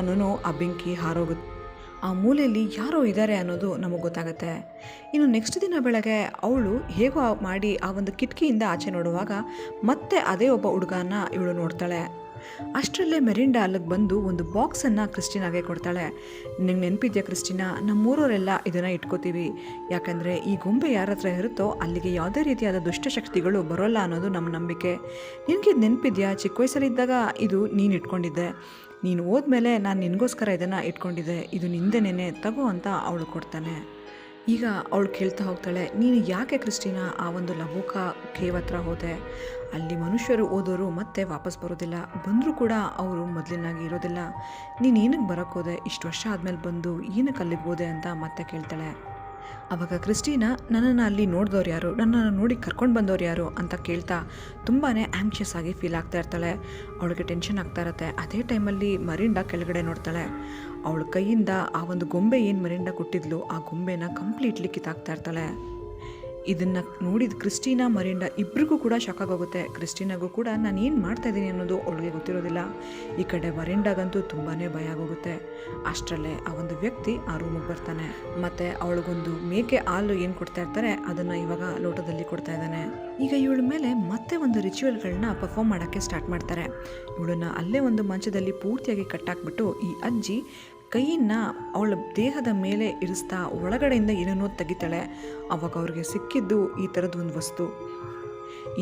[SPEAKER 1] ಆ ಬೆಂಕಿ ಹಾರೋಗುತ್ತೆ. ಆ ಮೂಲೆಯಲ್ಲಿ ಯಾರೋ ಇದ್ದಾರೆ ಅನ್ನೋದು ನಮಗೆ ಗೊತ್ತಾಗುತ್ತೆ. ಇನ್ನು ನೆಕ್ಸ್ಟ್ ದಿನ ಬೆಳಗ್ಗೆ ಅವಳು ಹೇಗೋ ಮಾಡಿ ಆ ಒಂದು ಕಿಟಕಿಯಿಂದ ಆಚೆ ನೋಡುವಾಗ ಮತ್ತೆ ಅದೇ ಒಬ್ಬ ಹುಡುಗನ ಇವಳು ನೋಡ್ತಾಳೆ. ಅಷ್ಟರಲ್ಲೇ ಮೆರಿಂಡಾ ಅಲ್ಲಿಗೆ ಬಂದು ಒಂದು ಬಾಕ್ಸನ್ನು ಕ್ರಿಸ್ಟಿನಾಗೆ ಕೊಡ್ತಾಳೆ. ನಿನಗೆ ನೆನಪಿದೆಯಾ ಕ್ರಿಸ್ಟಿನಾ, ನಮ್ಮೂರವರೆಲ್ಲ ಇದನ್ನು ಇಟ್ಕೋತೀವಿ, ಯಾಕಂದರೆ ಈ ಗೊಂಬೆ ಯಾರ ಹತ್ರ ಇರುತ್ತೋ ಅಲ್ಲಿಗೆ ಯಾವುದೇ ರೀತಿಯಾದ ದುಷ್ಟಶಕ್ತಿಗಳು ಬರೋಲ್ಲ ಅನ್ನೋದು ನಮ್ಮ ನಂಬಿಕೆ. ನಿನಗೆ ಇದು ನೆನಪಿದೆಯಾ? ಚಿಕ್ಕ ವಯಸ್ಸಲ್ಲಿದ್ದಾಗ ಇದು ನೀನು ಇಟ್ಕೊಂಡಿದ್ದೆ, ನೀನು ಹೋದ್ಮೇಲೆ ನಾನು ನಿನಗೋಸ್ಕರ ಇದನ್ನು ಇಟ್ಕೊಂಡಿದ್ದೆ, ಇದು ನಿಂದೇನೇ, ತಗೋ ಅಂತ ಅವಳು ಕೊಡ್ತಾನೆ. ಈಗ ಅವಳು ಕೇಳ್ತಾ ಹೋಗ್ತಾಳೆ, ನೀನು ಯಾಕೆ ಕ್ರಿಸ್ಟಿನಾ ಆ ಒಂದು ಲಬೋಕ ಕೇವ್ ಹತ್ರ ಹೋದೆ? ಅಲ್ಲಿ ಮನುಷ್ಯರು ಹೋದವರು ಮತ್ತೆ ವಾಪಸ್ ಬರೋದಿಲ್ಲ, ಬಂದರೂ ಕೂಡ ಅವರು ಮೊದಲಿನಾಗಿ ಇರೋದಿಲ್ಲ. ನೀನು ಏನಕ್ಕೆ ಬರೋಕ್ಕೆ ಹೋದೆ? ಇಷ್ಟು ವರ್ಷ ಆದಮೇಲೆ ಬಂದು ಏನಕ್ಕೆ ಅಲ್ಲಿಗೆ ಹೋದೆ ಅಂತ ಮತ್ತೆ ಕೇಳ್ತಾಳೆ. ಆವಾಗ ಕ್ರಿಸ್ಟಿನಾ ನನ್ನನ್ನು ಅಲ್ಲಿ ನೋಡಿದವ್ರು ಯಾರು, ನನ್ನನ್ನು ನೋಡಿ ಕರ್ಕೊಂಡು ಬಂದವ್ರು ಯಾರು ಅಂತ ಕೇಳ್ತಾ ತುಂಬಾ ಆ್ಯಂಕ್ಷಿಯಸ್ ಆಗಿ ಫೀಲ್ ಆಗ್ತಾ ಇರ್ತಾಳೆ. ಅವಳಿಗೆ ಟೆನ್ಷನ್ ಆಗ್ತಾ ಇರುತ್ತೆ. ಅದೇ ಟೈಮಲ್ಲಿ ಮರಿಂಡಾ ಕೆಳಗಡೆ ನೋಡ್ತಾಳೆ. ಅವಳ ಕೈಯಿಂದ ಆ ಒಂದು ಗೊಂಬೆ ಏನು ಮರಿಂಡಾ ಕೊಟ್ಟಿದ್ಲು ಆ ಗೊಂಬೆನ ಕಂಪ್ಲೀಟ್ಲಿ ಕಿತ್ತಾಕ್ತಾ ಇರ್ತಾಳೆ. ಇದನ್ನು ನೋಡಿದ ಕ್ರಿಸ್ಟಿನಾ ಮರಿಂಡಾ ಇಬ್ಬರಿಗೂ ಕೂಡ ಶಾಕ್ ಆಗೋಗುತ್ತೆ. ಕ್ರಿಸ್ಟಿನಾಗೂ ಕೂಡ ನಾನು ಏನು ಮಾಡ್ತಾಯಿದ್ದೀನಿ ಅನ್ನೋದು ಅವಳಿಗೆ ಗೊತ್ತಿರೋದಿಲ್ಲ. ಈ ಕಡೆ ಮರಿಂಡಾಗಂತೂ ತುಂಬಾ ಭಯ ಆಗೋಗುತ್ತೆ. ಅಷ್ಟರಲ್ಲೇ ಆ ಒಂದು ವ್ಯಕ್ತಿ ಆ ರೂಮಿಗೆ ಬರ್ತಾನೆ. ಮತ್ತು ಅವಳಿಗೊಂದು ಮೇಕೆ ಹಾಲು ಏನು ಕೊಡ್ತಾ ಇರ್ತಾರೆ ಅದನ್ನು ಇವಾಗ ಲೋಟದಲ್ಲಿ ಕೊಡ್ತಾ ಇದ್ದಾನೆ. ಈಗ ಇವಳ ಮೇಲೆ ಮತ್ತೆ ಒಂದು ರಿಚುವಲ್ಗಳನ್ನ ಪರ್ಫಾರ್ಮ್ ಮಾಡೋಕ್ಕೆ ಸ್ಟಾರ್ಟ್ ಮಾಡ್ತಾರೆ. ಇವಳನ್ನು ಅಲ್ಲೇ ಒಂದು ಮಂಚದಲ್ಲಿ ಪೂರ್ತಿಯಾಗಿ ಕಟ್ಟಾಕ್ಬಿಟ್ಟು ಈ ಅಜ್ಜಿ ಕೈಯನ್ನು ಅವಳ ದೇಹದ ಮೇಲೆ ಇರಿಸ್ತಾ ಒಳಗಡೆಯಿಂದ ಏನೇನೋ ತೆಗಿತಾಳೆ. ಆವಾಗ ಅವ್ರಿಗೆ ಸಿಕ್ಕಿದ್ದು ಈ ಥರದ್ದು ಒಂದು ವಸ್ತು.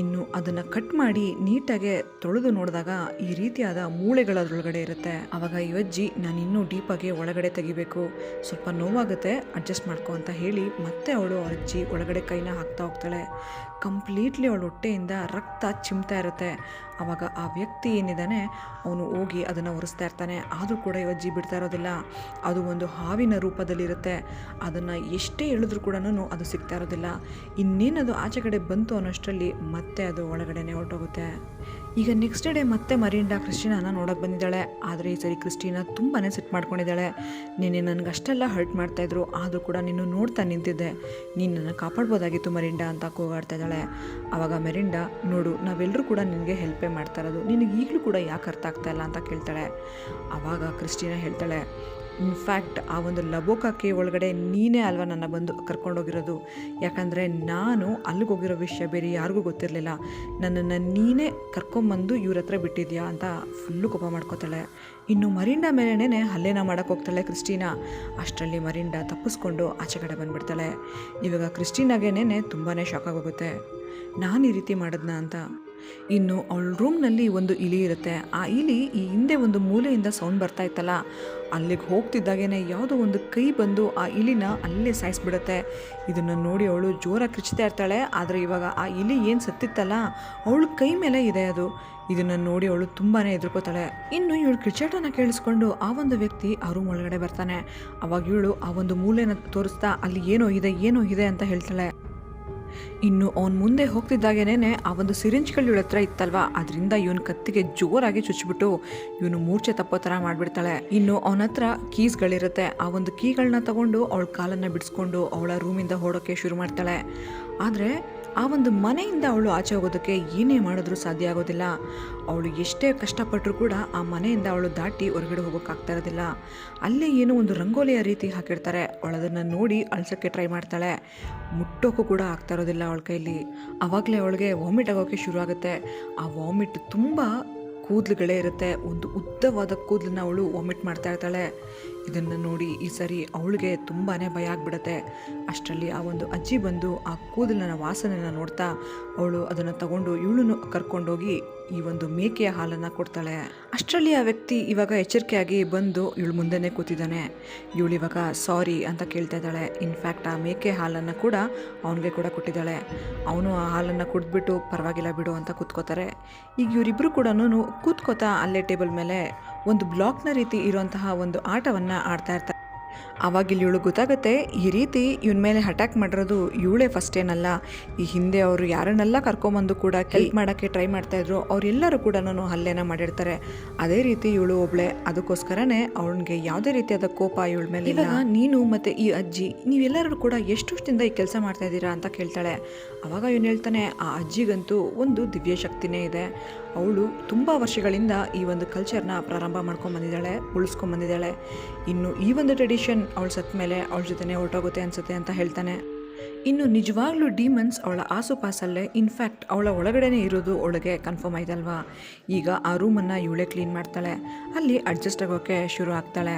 [SPEAKER 1] ಇನ್ನು ಅದನ್ನು ಕಟ್ ಮಾಡಿ ನೀಟಾಗೆ ತೊಳೆದು ನೋಡಿದಾಗ ಈ ರೀತಿಯಾದ ಮೂಳೆಗಳೊಳಗಡೆ ಇರುತ್ತೆ. ಆವಾಗ ಈ ಅಜ್ಜಿ ನಾನು ಇನ್ನೂ ಡೀಪಾಗಿ ಒಳಗಡೆ ತೆಗಿಬೇಕು, ಸ್ವಲ್ಪ ನೋವಾಗುತ್ತೆ, ಅಡ್ಜಸ್ಟ್ ಮಾಡ್ಕೊ ಅಂತ ಹೇಳಿ ಮತ್ತೆ ಅವಳು ಅಜ್ಜಿ ಒಳಗಡೆ ಕೈನ ಹಾಕ್ತಾ ಹೋಗ್ತಾಳೆ. ಕಂಪ್ಲೀಟ್ಲಿ ಅವಳ ಹೊಟ್ಟೆಯಿಂದ ರಕ್ತ ಚಿಮ್ತಾ ಇರುತ್ತೆ. ಆವಾಗ ಆ ವ್ಯಕ್ತಿ ಏನಿದ್ದಾನೆ ಅವನು ಹೋಗಿ ಅದನ್ನು ಒರೆಸ್ತಾ ಇರ್ತಾನೆ. ಆದರೂ ಕೂಡ ಈ ಅಜ್ಜಿ ಬಿಡ್ತಾ ಇರೋದಿಲ್ಲ. ಅದು ಒಂದು ಹಾವಿನ ರೂಪದಲ್ಲಿರುತ್ತೆ. ಅದನ್ನು ಎಷ್ಟೇ ಎಳೆದ್ರೂ ಕೂಡ ಅದು ಸಿಗ್ತಾ ಇರೋದಿಲ್ಲ. ಇನ್ನೇನದು ಆಚೆ ಕಡೆ ಬಂತು ಅನ್ನೋಷ್ಟರಲ್ಲಿ ಮತ್ತೆ ಅದು ಒಳಗಡೆನೆ ಹೊರಟೋಗುತ್ತೆ. ಈಗ ನೆಕ್ಸ್ಟ್ ಡೇ ಮತ್ತೆ ಮರಿಂಡಾ ಕ್ರಿಸ್ಟಿನಾನ ನೋಡೋಕೆ ಬಂದಿದ್ದಾಳೆ. ಆದರೆ ಈ ಸರಿ ಕ್ರಿಸ್ಟಿನಾ ತುಂಬಾ ಸಿಟ್ಟು ಮಾಡ್ಕೊಂಡಿದ್ದಾಳೆ. ನಿನ್ನೆ ನನಗೆ ಅಷ್ಟೆಲ್ಲ ಹರ್ಟ್ ಮಾಡ್ತಾಯಿದ್ರು, ಆದರೂ ಕೂಡ ನೀನು ನೋಡ್ತಾ ನಿಂತಿದ್ದೆ, ನೀನು ನನ್ನ ಕಾಪಾಡ್ಬೋದಾಗಿತ್ತು ಮರಿಂಡಾ ಅಂತ ಕೂಗಾಡ್ತಾ ಇದ್ದಾಳೆ. ಆವಾಗ ಮೆರಿಂಡಾ, ನೋಡು ನಾವೆಲ್ಲರೂ ಕೂಡ ನಿನಗೆ ಹೆಲ್ಪೇ ಮಾಡ್ತಾ ಇರೋದು, ನಿನಗೆ ಈಗಲೂ ಕೂಡ ಯಾಕೆ ಅರ್ಥ ಆಗ್ತಾಯಿಲ್ಲ ಅಂತ ಕೇಳ್ತಾಳೆ. ಆವಾಗ ಕ್ರಿಸ್ಟಿನಾ ಹೇಳ್ತಾಳೆ, ಇನ್ಫ್ಯಾಕ್ಟ್ ಆ ಒಂದು ಲಬೋಕಕ್ಕೆ ಒಳಗಡೆ ನೀನೇ ಅಲ್ವಾ ನನ್ನ ಬಂದು ಕರ್ಕೊಂಡೋಗಿರೋದು, ಯಾಕಂದರೆ ನಾನು ಅಲ್ಲಿಗೋಗಿರೋ ವಿಷಯ ಬೇರೆ ಯಾರಿಗೂ ಗೊತ್ತಿರಲಿಲ್ಲ, ನನ್ನನ್ನು ನೀನೇ ಕರ್ಕೊಂಬಂದು ಇವ್ರ ಹತ್ರ ಬಿಟ್ಟಿದ್ಯಾ ಅಂತ ಫುಲ್ಲು ಕೋಪ ಮಾಡ್ಕೋತಾಳೆ. ಇನ್ನು ಮರಿಂಡಾ ಮೇಲೇ ಹಲ್ಲೆನ ಮಾಡೋಕ್ಕೆ ಹೋಗ್ತಾಳೆ ಕ್ರಿಸ್ಟಿನಾ. ಅಷ್ಟರಲ್ಲಿ ಮರಿಂಡಾ ತಪ್ಪಿಸ್ಕೊಂಡು ಆಚೆ ಕಡೆ ಬಂದುಬಿಡ್ತಾಳೆ. ಇವಾಗ ಕ್ರಿಸ್ಟಿನಾಗೇನೆ ತುಂಬಾ ಶಾಕ್ ಆಗೋಗುತ್ತೆ, ನಾನು ಈ ರೀತಿ ಮಾಡಿದ್ನ ಅಂತ. ಇನ್ನು ಅವಳ ರೂಮ್ನಲ್ಲಿ ಒಂದು ಇಲಿ ಇರುತ್ತೆ. ಆ ಇಲಿ ಈ ಹಿಂದೆ ಒಂದು ಮೂಲೆಯಿಂದ ಸೌಂಡ್ ಬರ್ತಾ ಇತ್ತಲ್ಲ, ಅಲ್ಲಿಗೆ ಹೋಗ್ತಿದ್ದಾಗೇನೆ ಯಾವುದೋ ಒಂದು ಕೈ ಬಂದು ಆ ಇಲಿನ ಅಲ್ಲೇ ಸಾಯಿಸ್ಬಿಡುತ್ತೆ. ಇದನ್ನು ನೋಡಿ ಅವಳು ಜೋರಾಗಿ ಕಿರ್ಚ್ತಾ ಇರ್ತಾಳೆ. ಆದರೆ ಇವಾಗ ಆ ಇಲಿ ಏನು ಸತ್ತಿತ್ತಲ್ಲ, ಅವಳು ಕೈ ಮೇಲೆ ಇದೆ ಅದು. ಇದನ್ನು ನೋಡಿ ಅವಳು ತುಂಬಾ ಹೆದರ್ಕೋತಾಳೆ. ಇನ್ನು ಇವಳು ಕಿರ್ಚಾಟನ ಕೇಳಿಸ್ಕೊಂಡು ಆ ಒಂದು ವ್ಯಕ್ತಿ ಆ ರೂಮ್ ಒಳಗಡೆ ಬರ್ತಾನೆ. ಅವಾಗ ಇವಳು ಆ ಒಂದು ಮೂಲೆನ ತೋರಿಸ್ತಾ ಅಲ್ಲಿ ಏನೋ ಇದೆ ಅಂತ ಹೇಳ್ತಾಳೆ. ಇನ್ನು ಅವನು ಮುಂದೆ ಹೋಗ್ತಿದ್ದಾಗೇನೆ ಆ ಒಂದು ಸಿರಿಂಜ್ಗಳು ಇವಳ ಹತ್ರ ಇತ್ತಲ್ವ, ಅದರಿಂದ ಇವನ ಕತ್ತಿಗೆ ಜೋರಾಗಿ ಚುಚ್ಚಿಬಿಟ್ಟು ಇವನು ಮೂರ್ಛೆ ತಪ್ಪೋ ಥರ ಮಾಡಿಬಿಡ್ತಾಳೆ. ಇನ್ನು ಅವನ ಹತ್ರ ಕೀಸ್ಗಳಿರುತ್ತೆ. ಆ ಒಂದು ಕೀಗಳನ್ನ ತಗೊಂಡು ಅವಳ ಕಾಲನ್ನು ಬಿಡಿಸ್ಕೊಂಡು ಅವಳ ರೂಮಿಂದ ಹೊರಡೋಕ್ಕೆ ಶುರು ಮಾಡ್ತಾಳೆ. ಆದರೆ ಆ ಒಂದು ಮನೆಯಿಂದ ಅವಳು ಆಚೆ ಹೋಗೋದಕ್ಕೆ ಏನೇ ಮಾಡಿದ್ರೂ ಸಾಧ್ಯ ಆಗೋದಿಲ್ಲ. ಅವಳು ಎಷ್ಟೇ ಕಷ್ಟಪಟ್ಟರೂ ಕೂಡ ಆ ಮನೆಯಿಂದ ಅವಳು ದಾಟಿ ಹೊರಗಡೆ ಹೋಗೋಕ್ಕಾಗ್ತಾ ಇರೋದಿಲ್ಲ. ಅಲ್ಲೇ ಏನೋ ಒಂದು ರಂಗೋಲಿಯ ರೀತಿ ಹಾಕಿರ್ತಾರೆ. ಅವಳು ಅದನ್ನು ನೋಡಿ ಅಳ್ಸೋಕ್ಕೆ ಟ್ರೈ ಮಾಡ್ತಾಳೆ. ಮುಟ್ಟೋಕ್ಕೂ ಕೂಡ ಆಗ್ತಾ ಇರೋದಿಲ್ಲ ಅವಳ ಕೈಲಿ. ಆವಾಗಲೇ ಅವಳಿಗೆ ವಾಮಿಟ್ ಆಗೋಕ್ಕೆ ಶುರು ಆಗುತ್ತೆ. ಆ ವಾಮಿಟ್ ತುಂಬ ಕೂದಲುಗಳೇ ಇರುತ್ತೆ. ಒಂದು ಉದ್ದವಾದ ಕೂದಲನ್ನ ಅವಳು ವಾಮಿಟ್ ಮಾಡ್ತಾ ಇರ್ತಾಳೆ. ಇದನ್ನು ನೋಡಿ ಈ ಸರಿ ಅವಳಿಗೆ ತುಂಬಾ ಭಯ ಆಗಿಬಿಡುತ್ತೆ. ಅಷ್ಟರಲ್ಲಿ ಆ ಒಂದು ಅಜ್ಜಿ ಬಂದು ಆ ಕೂದಲಿನ ವಾಸನೆನ ನೋಡ್ತಾ ಅವಳು ಅದನ್ನು ತಗೊಂಡು ಇವಳನ್ನು ಕರ್ಕೊಂಡೋಗಿ ಈ ಒಂದು ಮೇಕೆಯ ಹಾಲನ್ನು ಕೊಡ್ತಾಳೆ. ಅಷ್ಟರಲ್ಲಿ ಆ ವ್ಯಕ್ತಿ ಇವಾಗ ಎಚ್ಚರಿಕೆಯಾಗಿ ಬಂದು ಇವಳು ಮುಂದೆನೇ ಕೂತಿದ್ದಾನೆ. ಇವಳು ಇವಾಗ ಸಾರಿ ಅಂತ ಕೇಳ್ತಾ ಇದ್ದಾಳೆ. ಇನ್ಫ್ಯಾಕ್ಟ್ ಆ ಮೇಕೆ ಹಾಲನ್ನು ಕೂಡ ಅವನಿಗೆ ಕೂಡ ಕೊಟ್ಟಿದ್ದಾಳೆ. ಅವನು ಆ ಹಾಲನ್ನು ಕುಡಿದ್ಬಿಟ್ಟು ಪರವಾಗಿಲ್ಲ ಬಿಡು ಅಂತ ಕೂತ್ಕೋತಾರೆ. ಈಗ ಇವರಿಬ್ಬರು ಕೂಡ ಕೂತ್ಕೋತಾ ಅಲ್ಲೇ ಟೇಬಲ್ ಮೇಲೆ ಒಂದು ಬ್ಲಾಕ್ನ ರೀತಿ ಇರುವಂತಹ ಒಂದು ಆಟವನ್ನು ಆಡ್ತಾ ಇರ್ತಾರೆ. ಆವಾಗ ಇಲ್ಲಿ ಇವಳು ಗೊತ್ತಾಗುತ್ತೆ, ಈ ರೀತಿ ಇವನ ಮೇಲೆ ಅಟ್ಯಾಕ್ ಮಾಡಿರೋದು ಇವಳೇ ಫಸ್ಟ್ ಏನಲ್ಲ. ಈ ಹಿಂದೆ ಅವರು ಯಾರನ್ನೆಲ್ಲ ಕರ್ಕೊಂಬಂದು ಕೂಡ ಹೆಲ್ಪ್ ಮಾಡೋಕ್ಕೆ ಟ್ರೈ ಮಾಡ್ತಾಯಿದ್ರು, ಅವರೆಲ್ಲರೂ ಕೂಡ ಹಲ್ಲೆನ ಮಾಡಿರ್ತಾರೆ. ಅದೇ ರೀತಿ ಇವಳು ಒಬ್ಳೆ. ಅದಕ್ಕೋಸ್ಕರನೇ ಅವನಿಗೆ ಯಾವುದೇ ರೀತಿಯಾದ ಕೋಪ ಇವಳ ಮೇಲೆ ಇಲ್ಲ. ನೀನು ಮತ್ತು ಈ ಅಜ್ಜಿ ನೀವೆಲ್ಲರೂ ಕೂಡ ಎಷ್ಟು ವರ್ಷದಿಂದ ಈ ಕೆಲಸ ಮಾಡ್ತಾ ಇದ್ದೀರಾ ಅಂತ ಕೇಳ್ತಾಳೆ. ಆವಾಗ ಇವನು ಹೇಳ್ತಾನೆ, ಆ ಅಜ್ಜಿಗಂತೂ ಒಂದು ದಿವ್ಯ ಶಕ್ತಿನೇ ಇದೆ. ಅವಳು ತುಂಬ ವರ್ಷಗಳಿಂದ ಈ ಒಂದು ಕಲ್ಚರ್ನ ಪ್ರಾರಂಭ ಮಾಡ್ಕೊಂಬಂದಿದ್ದಾಳೆ, ಉಳಿಸ್ಕೊಂಬಂದಿದ್ದಾಳೆ. ಇನ್ನು ಈ ಒಂದು ಟ್ರೆಡಿಷನ್ ಅವಳು ಸತ್ತ ಮೇಲೆ ಅವಳ ಜೊತೆನೇ ಹೊರಟೋಗುತ್ತೆ ಅನಿಸುತ್ತೆ ಅಂತ ಹೇಳ್ತಾನೆ. ಇನ್ನು ನಿಜವಾಗ್ಲೂ ಡೀಮನ್ಸ್ ಅವಳ ಆಸುಪಾಸಲ್ಲೇ, ಇನ್ಫ್ಯಾಕ್ಟ್ ಅವಳ ಒಳಗಡೆನೇ ಇರೋದು ಒಳಗೆ ಕನ್ಫರ್ಮ್ ಆಯ್ತಲ್ವಾ. ಈಗ ಆ ರೂಮನ್ನು ಇವಳೇ ಕ್ಲೀನ್ ಮಾಡ್ತಾಳೆ. ಅಲ್ಲಿ ಅಡ್ಜಸ್ಟ್ ಆಗೋಕ್ಕೆ ಶುರು ಆಗ್ತಾಳೆ.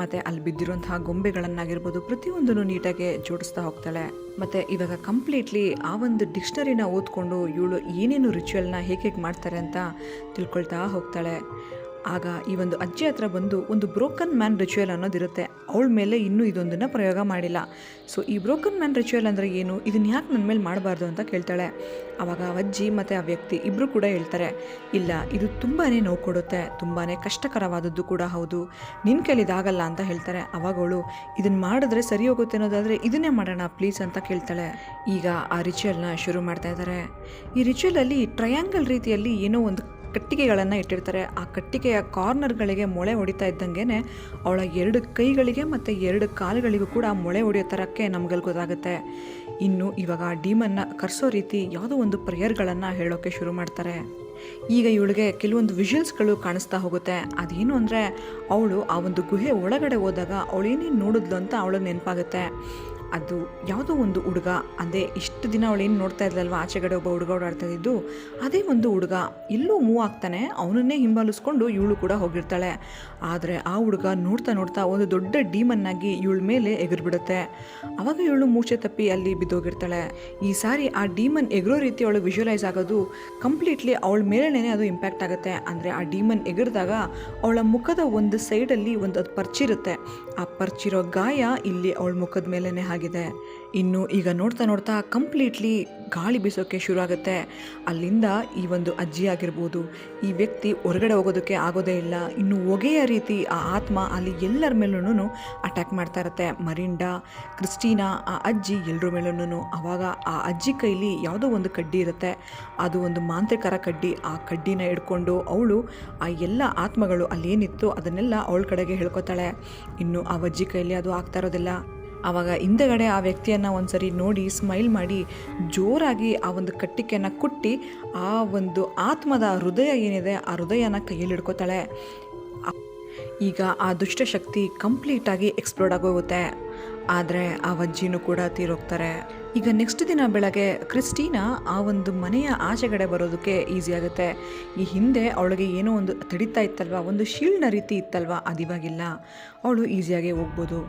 [SPEAKER 1] ಮತ್ತು ಅಲ್ಲಿ ಬಿದ್ದಿರುವಂತಹ ಗೊಂಬೆಗಳನ್ನಾಗಿರ್ಬೋದು ಪ್ರತಿಯೊಂದನ್ನು ನೀಟಾಗಿ ಜೋಡಿಸ್ತಾ ಹೋಗ್ತಾಳೆ. ಮತ್ತು ಇವಾಗ ಕಂಪ್ಲೀಟ್ಲಿ ಆ ಒಂದು ಡಿಕ್ಷನರಿನ ಓದ್ಕೊಂಡು ಇವಳು ಏನೇನು ರಿಚುವಲ್ನ ಹೇಗೆ ಮಾಡ್ತಾರೆ ಅಂತ ತಿಳ್ಕೊಳ್ತಾ ಹೋಗ್ತಾಳೆ. ಆಗ ಈ ಒಂದು ಅಜ್ಜಿ ಹತ್ರ ಬಂದು ಒಂದು ಬ್ರೋಕನ್ ಮ್ಯಾನ್ ರಿಚುವಲ್ ಅನ್ನೋದಿರುತ್ತೆ. ಅವಳ ಮೇಲೆ ಇನ್ನೂ ಇದೊಂದನ್ನು ಪ್ರಯೋಗ ಮಾಡಿಲ್ಲ. ಸೊ ಈ ಬ್ರೋಕನ್ ಮ್ಯಾನ್ ರಿಚುವಲ್ ಅಂದರೆ ಏನು, ಇದನ್ನು ಯಾಕೆ ನನ್ನ ಮೇಲೆ ಮಾಡಬಾರ್ದು ಅಂತ ಕೇಳ್ತಾಳೆ. ಆವಾಗ ಆ ಅಜ್ಜಿ ಮತ್ತು ಆ ವ್ಯಕ್ತಿ ಇಬ್ಬರು ಕೂಡ ಹೇಳ್ತಾರೆ, ಇಲ್ಲ ಇದು ತುಂಬಾ ನೋವು ಕೊಡುತ್ತೆ, ತುಂಬಾ ಕಷ್ಟಕರವಾದದ್ದು ಕೂಡ ಹೌದು, ನಿನ್ನ ಕೈಲಿದಾಗಲ್ಲ ಅಂತ ಹೇಳ್ತಾರೆ. ಆವಾಗ ಅವಳು ಇದನ್ನು ಮಾಡಿದ್ರೆ ಸರಿ ಹೋಗುತ್ತೆ ಅನ್ನೋದಾದರೆ ಇದನ್ನೇ ಮಾಡೋಣ ಪ್ಲೀಸ್ ಅಂತ ಕೇಳ್ತಾಳೆ. ಈಗ ಆ ರಿಚುವಲ್ನ ಶುರು ಮಾಡ್ತಾ ಇದ್ದಾರೆ. ಈ ರಿಚುವಲಲ್ಲಿ ಟ್ರಯಾಂಗಲ್ ರೀತಿಯಲ್ಲಿ ಏನೋ ಒಂದು ಕಟ್ಟಿಗೆಗಳನ್ನು ಇಟ್ಟಿರ್ತಾರೆ. ಆ ಕಟ್ಟಿಗೆಯ ಕಾರ್ನರ್ಗಳಿಗೆ ಮೊಳೆ ಹೊಡಿತಾ ಇದ್ದಂಗೆ ಅವಳ 2 ಕೈಗಳಿಗೆ ಮತ್ತು 2 ಕಾಲುಗಳಿಗೂ ಕೂಡ ಮೊಳೆ ಹೊಡೆಯೋ ಥರಕ್ಕೆ ನಮ್ಗಲ್ಲಿ ಗೊತ್ತಾಗುತ್ತೆ. ಇನ್ನು ಇವಾಗ ಡೀಮನ್ನ ಕರೆಸೋ ರೀತಿ ಯಾವುದೋ ಒಂದು ಪ್ರೇಯರ್ಗಳನ್ನು ಹೇಳೋಕ್ಕೆ ಶುರು ಮಾಡ್ತಾರೆ. ಈಗ ಇವಳಿಗೆ ಕೆಲವೊಂದು ವಿಷುವಲ್ಸ್ಗಳು ಕಾಣಿಸ್ತಾ ಹೋಗುತ್ತೆ. ಅದೇನು ಅಂದರೆ ಅವಳು ಆ ಒಂದು ಗುಹೆ ಒಳಗಡೆ ಹೋದಾಗ ಅವಳು ಏನೇನು ನೋಡಿದ್ಲು ಅಂತ ಅವಳಿಗೆ ನೆನಪಾಗುತ್ತೆ. ಅದು ಯಾವುದೋ ಒಂದು ಹುಡುಗ, ಅದೇ ಇಷ್ಟು ದಿನ ಅವಳೇನು ನೋಡ್ತಾ ಇದ್ಲಲ್ವ, ಆಚೆಗಡೆ ಒಬ್ಬ ಹುಡುಗ ಓಡಾಡ್ತಾ ಇದ್ದು, ಅದೇ ಒಂದು ಹುಡುಗ ಎಲ್ಲೂ ಮೂವ್ ಆಗ್ತಾನೆ, ಅವನನ್ನೇ ಹಿಂಬಾಲಿಸ್ಕೊಂಡು ಇವಳು ಕೂಡ ಹೋಗಿರ್ತಾಳೆ. ಆದರೆ ಆ ಹುಡುಗ ನೋಡ್ತಾ ನೋಡ್ತಾ ಒಂದು ದೊಡ್ಡ ಡೀಮನ್ನಾಗಿ ಇವಳ ಮೇಲೆ ಎಗರ್ಬಿಡುತ್ತೆ. ಆವಾಗ ಇವಳು ಮೂರ್ಛೆ ತಪ್ಪಿ ಅಲ್ಲಿ ಬಿದ್ದೋಗಿರ್ತಾಳೆ. ಈ ಸಾರಿ ಆ ಡೀಮನ್ ಎಗರೋ ರೀತಿ ಅವಳು ವಿಜುವಲೈಸ್ ಆಗೋದು ಕಂಪ್ಲೀಟ್ಲಿ ಅವಳ ಮೇಲೇ ಅದು ಇಂಪ್ಯಾಕ್ಟ್ ಆಗುತ್ತೆ. ಅಂದರೆ ಆ ಡೀಮನ್ ಎಗರಿದಾಗ ಅವಳ ಮುಖದ ಒಂದು ಸೈಡಲ್ಲಿ ಒಂದು ಅದು ಪರ್ಚಿರುತ್ತೆ. ಆ ಪರ್ಚಿರೋ ಗಾಯ ಇಲ್ಲಿ ಅವಳ ಮುಖದ ಮೇಲೇ ಆಗಿದೆ. ಇನ್ನು ಈಗ ನೋಡ್ತಾ ನೋಡ್ತಾ ಕಂಪ್ಲೀಟ್ಲಿ ಗಾಳಿ ಬೀಸೋಕ್ಕೆ ಶುರು ಆಗುತ್ತೆ. ಅಲ್ಲಿಂದ ಈ ಒಂದು ಅಜ್ಜಿ ಆಗಿರ್ಬೋದು, ಈ ವ್ಯಕ್ತಿ ಹೊರಗಡೆ ಹೋಗೋದಕ್ಕೆ ಆಗೋದೇ ಇಲ್ಲ. ಇನ್ನು ಹೊಗೆಯ ರೀತಿ ಆ ಆತ್ಮ ಅಲ್ಲಿ ಎಲ್ಲರ ಮೇಲೂ ಅಟ್ಯಾಕ್ ಮಾಡ್ತಾ ಇರುತ್ತೆ. ಮರಿಂಡಾ, ಕ್ರಿಸ್ಟಿನಾ, ಆ ಅಜ್ಜಿ ಎಲ್ಲರ ಮೇಲೂ. ಆವಾಗ ಆ ಅಜ್ಜಿ ಕೈಲಿ ಯಾವುದೋ ಒಂದು ಕಡ್ಡಿ ಇರುತ್ತೆ. ಅದು ಒಂದು ಮಾಂತ್ರಿಕರ ಕಡ್ಡಿ. ಆ ಕಡ್ಡಿನ ಹಿಡ್ಕೊಂಡು ಅವಳು ಆ ಎಲ್ಲ ಆತ್ಮಗಳು ಅಲ್ಲೇನಿತ್ತು ಅದನ್ನೆಲ್ಲ ಅವಳ ಕಡೆಗೆ ಹೇಳ್ಕೊತಾಳೆ. ಇನ್ನು ಆ ಅಜ್ಜಿ ಕೈಲಿ ಅದು ಆಗ್ತಾ ಇರೋದಿಲ್ಲ. ಆವಾಗ ಹಿಂದೆಗಡೆ ಆ ವ್ಯಕ್ತಿಯನ್ನು ಒಂದ್ಸರಿ ನೋಡಿ ಸ್ಮೈಲ್ ಮಾಡಿ ಜೋರಾಗಿ ಆ ಒಂದು ಕಟ್ಟಿಗೆಯನ್ನು ಕುಟ್ಟಿ ಆ ಒಂದು ಆತ್ಮದ ಹೃದಯ ಏನಿದೆ ಆ ಹೃದಯನ ಕೈಯಲ್ಲಿ ಹಿಡ್ಕೋತಾಳೆ. ಈಗ ಆ ದುಷ್ಟಶಕ್ತಿ ಕಂಪ್ಲೀಟಾಗಿ ಎಕ್ಸ್ಪ್ಲೋಡ್ ಆಗೋಗುತ್ತೆ. ಆದರೆ ಆ ಅಜ್ಜಿನೂ ಕೂಡ ತೀರೋಗ್ತಾರೆ. ಈಗ ನೆಕ್ಸ್ಟ್ ದಿನ ಬೆಳಗ್ಗೆ ಕ್ರಿಸ್ಟಿನಾ ಆ ಒಂದು ಮನೆಯ ಆಚೆಗಡೆ ಬರೋದಕ್ಕೆ ಈಸಿ ಆಗುತ್ತೆ. ಈ ಹಿಂದೆ ಅವಳಿಗೆ ಏನೋ ಒಂದು ತಡಿತಾ ಇತ್ತಲ್ವ, ಒಂದು ಶೀಲ್ಡ್ನ ರೀತಿ ಇತ್ತಲ್ವ, ಅದಿವಾಗಿಲ್ಲ. ಅವಳು ಈಸಿಯಾಗಿ ಹೋಗ್ಬೋದು.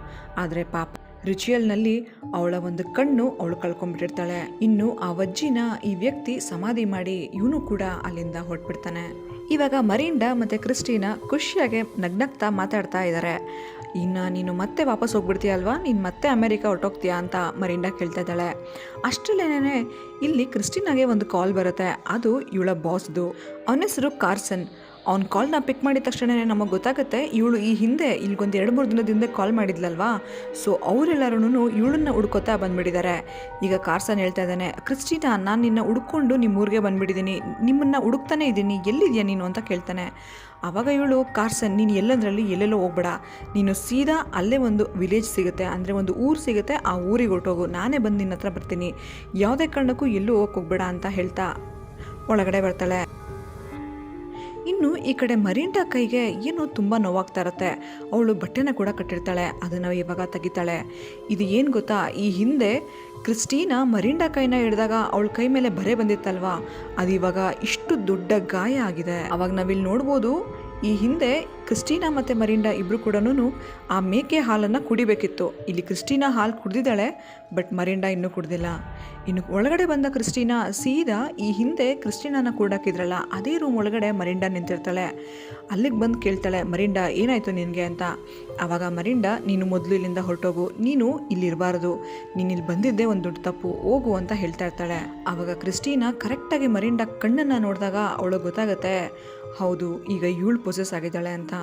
[SPEAKER 1] ಆದರೆ ಪಾಪ ರಿಚುವಲ್ನಲ್ಲಿ ಅವಳ ಒಂದು ಕಣ್ಣು ಅವಳು ಕಳ್ಕೊಂಡ್ಬಿಟ್ಟಿರ್ತಾಳೆ. ಇನ್ನು ಆ ವಜ್ಜಿನ ಈ ವ್ಯಕ್ತಿ ಸಮಾಧಿ ಮಾಡಿ ಇವನು ಕೂಡ ಅಲ್ಲಿಂದ ಹೊರಟ್ಬಿಡ್ತಾನೆ. ಇವಾಗ ಮರಿಂಡಾ ಮತ್ತು ಕ್ರಿಸ್ಟಿನಾ ಖುಷಿಯಾಗಿ ನಗ್ನಗ್ತಾ ಮಾತಾಡ್ತಾ ಇದ್ದಾರೆ. ಇನ್ನು ನೀನು ಮತ್ತೆ ವಾಪಸ್ ಹೋಗ್ಬಿಡ್ತೀಯ ಅಲ್ವಾ, ನೀನು ಮತ್ತೆ ಅಮೇರಿಕಾ ಹೊರಟೋಗ್ತೀಯಾ ಅಂತ ಮರಿಂಡಾ ಕೇಳ್ತಾ ಇದ್ದಾಳೆ. ಅಷ್ಟರಲ್ಲೇನೆ ಇಲ್ಲಿ ಕ್ರಿಸ್ಟಿನಾಗೆ ಒಂದು ಕಾಲ್ ಬರುತ್ತೆ. ಅದು ಇವಳ ಬಾಸ್ದು. ಅವನ ಹೆಸರು ಕಾರ್ಸನ್. ಅವ್ನ ಕಾಲ್ನ ಪಿಕ್ ಮಾಡಿದ ತಕ್ಷಣವೇ ನಮಗೆ ಗೊತ್ತಾಗುತ್ತೆ ಇವಳು ಈ ಹಿಂದೆ ಇಲ್ಲಿಗೊಂದು 2-3 ದಿನದಿಂದ ಕಾಲ್ ಮಾಡಿದ್ಲಲ್ವಾ. ಸೊ ಅವರೆಲ್ಲರೂ ಇವಳನ್ನ ಹುಡ್ಕೋತಾ ಬಂದುಬಿಟ್ಟಿದ್ದಾರೆ. ಈಗ ಕಾರ್ಸನ್ ಹೇಳ್ತಾ ಇದ್ದಾನೆ, ಕ್ರಿಸ್ಟಿನಾ ನಾನು ನಿನ್ನ ಹುಡ್ಕೊಂಡು ನಿಮ್ಮ ಊರಿಗೆ ಬಂದುಬಿಟ್ಟಿದ್ದೀನಿ, ನಿಮ್ಮನ್ನು ಹುಡುಕ್ತಾನೆ ಇದ್ದೀನಿ, ಎಲ್ಲಿದೆಯಾ ನೀನು ಅಂತ ಕೇಳ್ತಾನೆ. ಆವಾಗ ಇವಳು, ಕಾರ್ಸನ್ ನೀನು ಎಲ್ಲಂದ್ರಲ್ಲಿ ಎಲ್ಲೆಲ್ಲೋ ಹೋಗ್ಬೇಡ, ನೀನು ಸೀದಾ ಅಲ್ಲೇ ಒಂದು ವಿಲೇಜ್ ಸಿಗುತ್ತೆ, ಅಂದರೆ ಒಂದು ಊರು ಸಿಗುತ್ತೆ, ಆ ಊರಿಗೆ ಹೊರಟೋಗು, ನಾನೇ ಬಂದು ನಿನ್ನ ಹತ್ರ ಬರ್ತೀನಿ, ಯಾವುದೇ ಕಾರಣಕ್ಕೂ ಎಲ್ಲೂ ಹೋಗ್ಬೇಡ ಅಂತ ಹೇಳ್ತಾ ಒಳಗಡೆ ಬರ್ತಾಳೆ. ಇನ್ನು ಈ ಕಡೆ ಮರಿಂಡಾ ಕೈಗೆ ಏನೋ ತುಂಬ ನೋವಾಗ್ತಾ ಇರುತ್ತೆ. ಅವಳು ಬಟ್ಟೆನ ಕೂಡ ಕಟ್ಟಿರ್ತಾಳೆ, ಅದನ್ನು ಇವಾಗ ತೆಗಿತಾಳೆ. ಇದು ಏನು ಗೊತ್ತಾ, ಈ ಹಿಂದೆ ಕ್ರಿಸ್ಟಿನಾ ಮರಿಂಡಾ ಕೈನ ಹಿಡಿದಾಗ ಅವಳ ಕೈ ಮೇಲೆ ಬರೆ ಬಂದಿತ್ತಲ್ವಾ, ಅದು ಇವಾಗ ಇಷ್ಟು ದೊಡ್ಡ ಗಾಯ ಆಗಿದೆ. ಅವಾಗ ನಾವಿಲ್ಲಿ ನೋಡ್ಬೋದು, ಈ ಹಿಂದೆ ಕ್ರಿಸ್ಟಿನಾ ಮತ್ತು ಮರಿಂಡಾ ಇಬ್ಬರು ಕೂಡ ಆ ಮೇಕೆ ಹಾಲನ್ನು ಕುಡಿಬೇಕಿತ್ತು. ಇಲ್ಲಿ ಕ್ರಿಸ್ಟಿನಾ ಹಾಲು ಕುಡಿದಿದ್ದಾಳೆ, ಬಟ್ ಮರಿಂಡಾ ಇನ್ನೂ ಕುಡ್ದಿಲ್ಲ. ಇನ್ನು ಒಳಗಡೆ ಬಂದ ಕ್ರಿಸ್ಟಿನಾ ಸೀದಾ ಈ ಹಿಂದೆ ಕ್ರಿಸ್ಟಿನಾನ ಕೂಡಾಕಿದ್ರಲ್ಲ ಅದೇ ರೂಮ್ ಒಳಗಡೆ ಮರಿಂಡಾ ನಿಂತಿರ್ತಾಳೆ. ಅಲ್ಲಿಗೆ ಬಂದು ಕೇಳ್ತಾಳೆ, ಮರಿಂಡಾ ಏನಾಯಿತು ನಿನಗೆ ಅಂತ. ಆವಾಗ ಮರಿಂಡಾ, ನೀನು ಮೊದಲು ಇಲ್ಲಿಂದ ಹೊರಟೋಗು, ನೀನು ಇಲ್ಲಿರಬಾರ್ದು, ನೀನು ಇಲ್ಲಿ ಬಂದಿದ್ದೇ ಒಂದು ದೊಡ್ಡ ತಪ್ಪು, ಹೋಗು ಅಂತ ಹೇಳ್ತಾ ಇರ್ತಾಳೆ. ಆವಾಗ ಕ್ರಿಸ್ಟಿನಾ ಕರೆಕ್ಟಾಗಿ ಮರಿಂಡಾ ಕಣ್ಣನ್ನು ನೋಡಿದಾಗ ಅವಳಿಗೆ ಗೊತ್ತಾಗುತ್ತೆ, ಹೌದು ಈಗ ಇವಳು ಪೊಸೆಸ್ ಆಗಿದ್ದಾಳೆ ಅಂತ.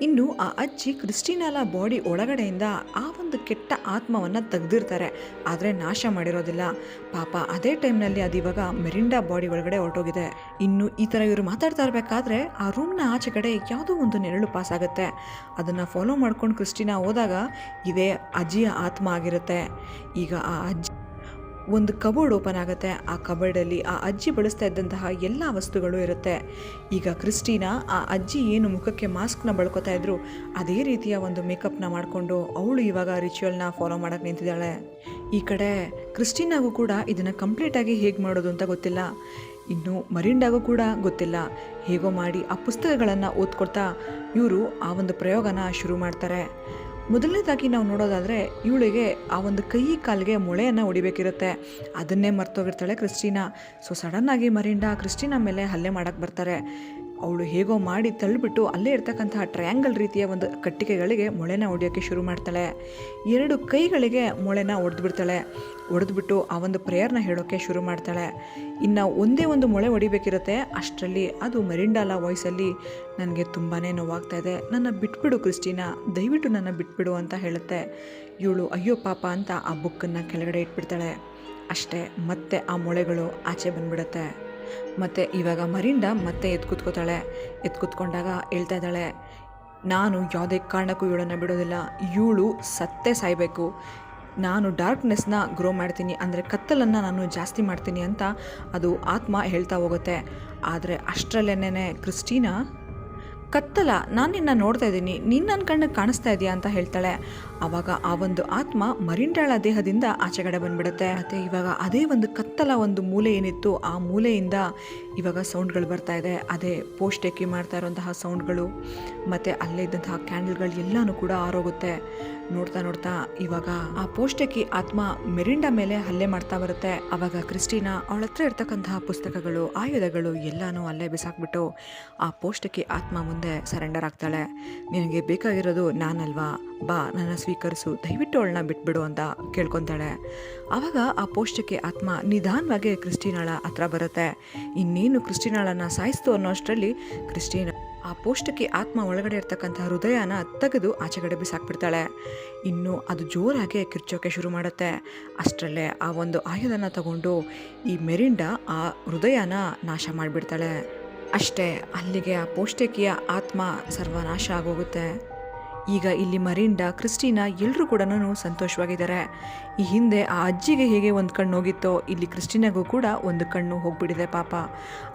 [SPEAKER 1] ಇನ್ನು ಆ ಅಜ್ಜಿ ಕ್ರಿಸ್ಟಿನಾಲ ಬಾಡಿ ಒಳಗಡೆಯಿಂದ ಆ ಒಂದು ಕೆಟ್ಟ ಆತ್ಮವನ್ನು ತೆಗೆದಿರ್ತಾರೆ, ಆದರೆ ನಾಶ ಮಾಡಿರೋದಿಲ್ಲ ಪಾಪ. ಅದೇ ಟೈಮ್ನಲ್ಲಿ ಅದು ಇವಾಗ ಮೆರಿಂಡಾ ಬಾಡಿ ಒಳಗಡೆ ಹೊರಟೋಗಿದೆ. ಇನ್ನು ಈ ಥರ ಇವರು ಮಾತಾಡ್ತಾ ಇರಬೇಕಾದ್ರೆ ಆ ರೂಮ್ನ ಆಚೆ ಕಡೆ ಯಾವುದೋ ಒಂದು ನೆರಳು ಪಾಸ್ ಆಗುತ್ತೆ. ಅದನ್ನು ಫಾಲೋ ಮಾಡ್ಕೊಂಡು ಕ್ರಿಸ್ಟಿನಾ ಹೋದಾಗ ಇದೇ ಅಜ್ಜಿಯ ಆತ್ಮ ಆಗಿರುತ್ತೆ. ಈಗ ಆ ಅಜ್ಜಿ ಒಂದು ಕಬೋರ್ಡ್ ಓಪನ್ ಆಗುತ್ತೆ. ಆ ಕಬೋರ್ಡಲ್ಲಿ ಆ ಅಜ್ಜಿ ಬಳಸ್ತಾ ಇದ್ದಂತಹ ಎಲ್ಲ ವಸ್ತುಗಳು ಇರುತ್ತೆ. ಈಗ ಕ್ರಿಸ್ಟಿನಾ ಆ ಅಜ್ಜಿ ಏನು ಮುಖಕ್ಕೆ ಮಾಸ್ಕ್ನ ಬಳ್ಕೊತಾ ಇದ್ರು ಅದೇ ರೀತಿಯ ಒಂದು ಮೇಕಪ್ನ ಮಾಡಿಕೊಂಡು ಅವಳು ಇವಾಗ ರಿಚುವಲ್ನ ಫಾಲೋ ಮಾಡೋಕ್ಕೆ ನಿಂತಿದ್ದಾಳೆ. ಈ ಕಡೆ ಕ್ರಿಸ್ಟಿನಾಗೂ ಕೂಡ ಇದನ್ನು ಕಂಪ್ಲೀಟಾಗಿ ಹೇಗೆ ಮಾಡೋದು ಅಂತ ಗೊತ್ತಿಲ್ಲ. ಇನ್ನು ಮರಿಂಡಾಗೂ ಕೂಡ ಗೊತ್ತಿಲ್ಲ. ಹೇಗೋ ಮಾಡಿ ಆ ಪುಸ್ತಕಗಳನ್ನು ಓದ್ಕೊಳ್ತಾ ಇವರು ಆ ಒಂದು ಪ್ರಯೋಗನ ಶುರು ಮಾಡ್ತಾರೆ. ಮೊದಲನೇದಾಗಿ ನಾವು ನೋಡೋದಾದರೆ ಇವಳಿಗೆ ಆ ಒಂದು ಕೈ ಕಾಲಿಗೆ ಮೊಳೆಯನ್ನು ಹೊಡಿಬೇಕಿರುತ್ತೆ. ಅದನ್ನೇ ಮರ್ತೋಗಿರ್ತಾಳೆ ಕ್ರಿಸ್ಟಿನಾ. ಸೊ ಸಡನ್ನಾಗಿ ಮರಿಂಡಾ ಕ್ರಿಸ್ಟಿನಾ ಮೇಲೆ ಹಲ್ಲೆ ಮಾಡೋಕ್ಕೆ ಬರ್ತಾರೆ. ಅವಳು ಹೇಗೋ ಮಾಡಿ ತಳ್ಳಿಬಿಟ್ಟು ಅಲ್ಲೇ ಇರ್ತಕ್ಕಂತಹ ಟ್ರಯಾಂಗಲ್ ರೀತಿಯ ಒಂದು ಕಟ್ಟಿಗೆಗಳಿಗೆ ಮೊಳೆನ ಹೊಡೆಯೋಕ್ಕೆ ಶುರು ಮಾಡ್ತಾಳೆ. 2 ಕೈಗಳಿಗೆ ಮೊಳೆನ ಹೊಡೆದ್ಬಿಡ್ತಾಳೆ. ಹೊಡೆದ್ಬಿಟ್ಟು ಆ ಒಂದು ಪ್ರೇಯರ್ನ ಹೇಳೋಕ್ಕೆ ಶುರು ಮಾಡ್ತಾಳೆ. ಇನ್ನು ಒಂದೇ ಒಂದು ಮೊಳೆ ಹೊಡಿಬೇಕಿರುತ್ತೆ. ಅಷ್ಟರಲ್ಲಿ ಅದು ಮೆರಿಂಡಾಲ ವಾಯ್ಸಲ್ಲಿ, ನನಗೆ ತುಂಬಾ ನೋವಾಗ್ತಾ ಇದೆ, ನನ್ನ ಬಿಟ್ಬಿಡು ಕ್ರಿಸ್ಟಿನಾ, ದಯವಿಟ್ಟು ನನ್ನ ಬಿಟ್ಬಿಡು ಅಂತ ಹೇಳುತ್ತೆ. ಇವಳು ಅಯ್ಯೋ ಪಾಪ ಅಂತ ಆ ಬುಕ್ಕನ್ನು ಕೆಳಗಡೆ ಇಟ್ಬಿಡ್ತಾಳೆ. ಅಷ್ಟೇ, ಮತ್ತೆ ಆ ಮೊಳೆಗಳು ಆಚೆ ಬಂದ್ಬಿಡುತ್ತೆ. ಮತ್ತು ಇವಾಗ ಮರಿಂಡಾ ಮತ್ತೆ ಎತ್ಕೂತ್ಕೊಂಡಾಗ ಹೇಳ್ತಾ ಇದ್ದಾಳೆ, ನಾನು ಯಾವುದೇ ಕಾರಣಕ್ಕೂ ಇವಳನ್ನು ಬಿಡೋದಿಲ್ಲ, ಇವಳು ಸತ್ತೇ ಸಾಯಬೇಕು, ನಾನು ಡಾರ್ಕ್ನೆಸ್ನ ಗ್ರೋ ಮಾಡ್ತೀನಿ, ಅಂದರೆ ಕತ್ತಲನ್ನು ನಾನು ಜಾಸ್ತಿ ಮಾಡ್ತೀನಿ ಅಂತ ಅದು ಆತ್ಮ ಹೇಳ್ತಾ ಹೋಗುತ್ತೆ. ಆದರೆ ಅಷ್ಟರಲ್ಲೇನೆ ಕ್ರಿಸ್ಟಿನಾ, ಕತ್ತಲ, ನಾನು ನಿನ್ನ ನೋಡ್ತಾ ಇದ್ದೀನಿ, ನೀನು ನನ್ನ ಕಣ್ಣಿಗೆ ಕಾಣಿಸ್ತಾ ಇದೆಯಾ ಅಂತ ಹೇಳ್ತಾಳೆ. ಆವಾಗ ಆ ಒಂದು ಆತ್ಮ ಮರಿಂಡಾಳ ದೇಹದಿಂದ ಆಚೆಗಡೆ ಬಂದ್ಬಿಡುತ್ತೆ. ಮತ್ತು ಇವಾಗ ಅದೇ ಒಂದು ಕತ್ತಲ ಒಂದು ಮೂಲೆ ಏನಿತ್ತು ಆ ಮೂಲೆಯಿಂದ ಇವಾಗ ಸೌಂಡ್ಗಳು ಬರ್ತಾ ಇದೆ. ಅದೇ ಪೋಸ್ಟೆಕ್ಕಿ ಮಾಡ್ತಾ ಇರೋಂತಹ ಸೌಂಡ್ಗಳು, ಮತ್ತು ಅಲ್ಲೇ ಇದ್ದಂತಹ ಕ್ಯಾಂಡಲ್ಗಳು ಎಲ್ಲನೂ ಕೂಡ ಆರೋಗುತ್ತೆ. ನೋಡ್ತಾ ನೋಡ್ತಾ ಇವಾಗ ಆ ಪೋಸ್ಟೆಕ್ಕಿ ಆತ್ಮ ಮೆರಿಂಡಾ ಮೇಲೆ ಹಲ್ಲೆ ಮಾಡ್ತಾ ಬರುತ್ತೆ. ಆವಾಗ ಕ್ರಿಸ್ಟಿನಾ ಅವಳ ಹತ್ರ ಇರ್ತಕ್ಕಂತಹ ಪುಸ್ತಕಗಳು, ಆಯುಧಗಳು ಎಲ್ಲನೂ ಅಲ್ಲೇ ಬಿಸಾಕ್ಬಿಟ್ಟು ಆ ಪೋಸ್ಟೆಕ್ಕಿ ಆತ್ಮ ಮುಂದೆ ಸರೆಂಡರ್ ಆಗ್ತಾಳೆ. ನಿನಗೆ ಬೇಕಾಗಿರೋದು ನಾನಲ್ವಾ, ಬಾ ನನ್ನ ಸ್ವೀಕರಿಸು, ದಯವಿಟ್ಟು ಅವಳನ್ನ ಬಿಟ್ಬಿಡು ಅಂತ ಕೇಳ್ಕೊತಾಳೆ. ಆವಾಗ ಆ ಪೋಸ್ಟೆಕ್ಕಿ ಆತ್ಮ ನಿಧಾನವಾಗಿ ಕ್ರಿಸ್ಟಿನಾಳ ಹತ್ರ ಬರುತ್ತೆ. ಇನ್ನೇನು ಕ್ರಿಸ್ಟಿನಾಳನ್ನು ಸಾಯಿಸ್ತು ಅನ್ನೋ ಅಷ್ಟರಲ್ಲಿ ಕ್ರಿಸ್ಟಿನಾ ಆ ಪೋಸ್ಟಕ್ಕೆ ಆತ್ಮ ಒಳಗಡೆ ಇರ್ತಕ್ಕಂಥ ಹೃದಯನ ತೆಗೆದು ಆಚೆಗಡೆ ಬಿಸಾಕ್ಬಿಡ್ತಾಳೆ. ಇನ್ನು ಅದು ಜೋರಾಗಿ ಕಿರ್ಚೋಕೆ ಶುರು ಮಾಡುತ್ತೆ. ಅಷ್ಟರಲ್ಲೇ ಆ ಒಂದು ಆಯುಧನ ತಗೊಂಡು ಈ ಮೆರಿಂಡಾ ಆ ಹೃದಯನ ನಾಶ ಮಾಡಿಬಿಡ್ತಾಳೆ. ಅಷ್ಟೇ, ಅಲ್ಲಿಗೆ ಆ ಪೋಸ್ಟೆಕಿಯ ಆತ್ಮ ಸರ್ವನಾಶ ಆಗೋಗುತ್ತೆ. ಈಗ ಇಲ್ಲಿ ಮರಿಂಡಾ, ಕ್ರಿಸ್ಟಿನಾ ಎಲ್ಲರೂ ಕೂಡ ಸಂತೋಷವಾಗಿದ್ದಾರೆ. ಈ ಹಿಂದೆ ಆ ಅಜ್ಜಿಗೆ ಹೇಗೆ ಒಂದು ಕಣ್ಣು ಹೋಗಿತ್ತೋ ಇಲ್ಲಿ ಕ್ರಿಸ್ಟಿನಾಗೂ ಕೂಡ ಒಂದು ಕಣ್ಣು ಹೋಗ್ಬಿಟ್ಟಿದೆ ಪಾಪ.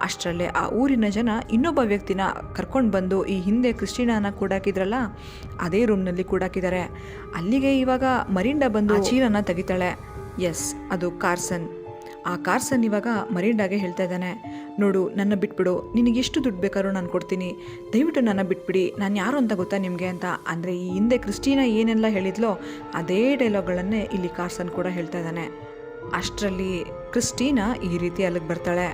[SPEAKER 1] ಅಷ್ಟರಲ್ಲೇ ಆ ಊರಿನ ಜನ ಇನ್ನೊಬ್ಬ ವ್ಯಕ್ತಿನ ಕರ್ಕೊಂಡು ಬಂದು ಈ ಹಿಂದೆ ಕ್ರಿಸ್ಟಿನಾನ ಕೂಡಾಕಿದ್ರಲ್ಲ ಅದೇ ರೂಮ್ನಲ್ಲಿ ಕೂಡಾಕಿದ್ದಾರೆ. ಅಲ್ಲಿಗೆ ಇವಾಗ ಮರಿಂಡಾ ಬಂದು ಚೀಲನ ತೆಗಿತಾಳೆ. ಎಸ್, ಅದು ಕಾರ್ಸನ್. ಆ ಕಾರ್ಸನ್ ಇವಾಗ ಮರಿಂಡಾಗೆ ಹೇಳ್ತಾ ಇದ್ದಾನೆ, ನೋಡು ನನ್ನ ಬಿಟ್ಬಿಡು, ನಿನಗೆ ಎಷ್ಟು ದುಡ್ಡು ಬೇಕಾದ್ರೂ ನಾನು ಕೊಡ್ತೀನಿ, ದಯವಿಟ್ಟು ನನ್ನ ಬಿಟ್ಬಿಡಿ, ನಾನು ಯಾರು ಅಂತ ಗೊತ್ತಾ ನಿಮಗೆ ಅಂತ. ಅಂದರೆ ಈ ಹಿಂದೆ ಕ್ರಿಸ್ಟಿನಾ ಏನೆಲ್ಲ ಹೇಳಿದ್ಲೋ ಅದೇ ಡೈಲಾಗ್ಗಳನ್ನೇ ಇಲ್ಲಿ ಕಾರ್ಸನ್ ಕೂಡ ಹೇಳ್ತಾ ಇದ್ದಾನೆ. ಅಷ್ಟರಲ್ಲಿ ಕ್ರಿಸ್ಟಿನಾ ಈ ರೀತಿ ಅಲ್ಲಿಗೆ ಬರ್ತಾಳೆ.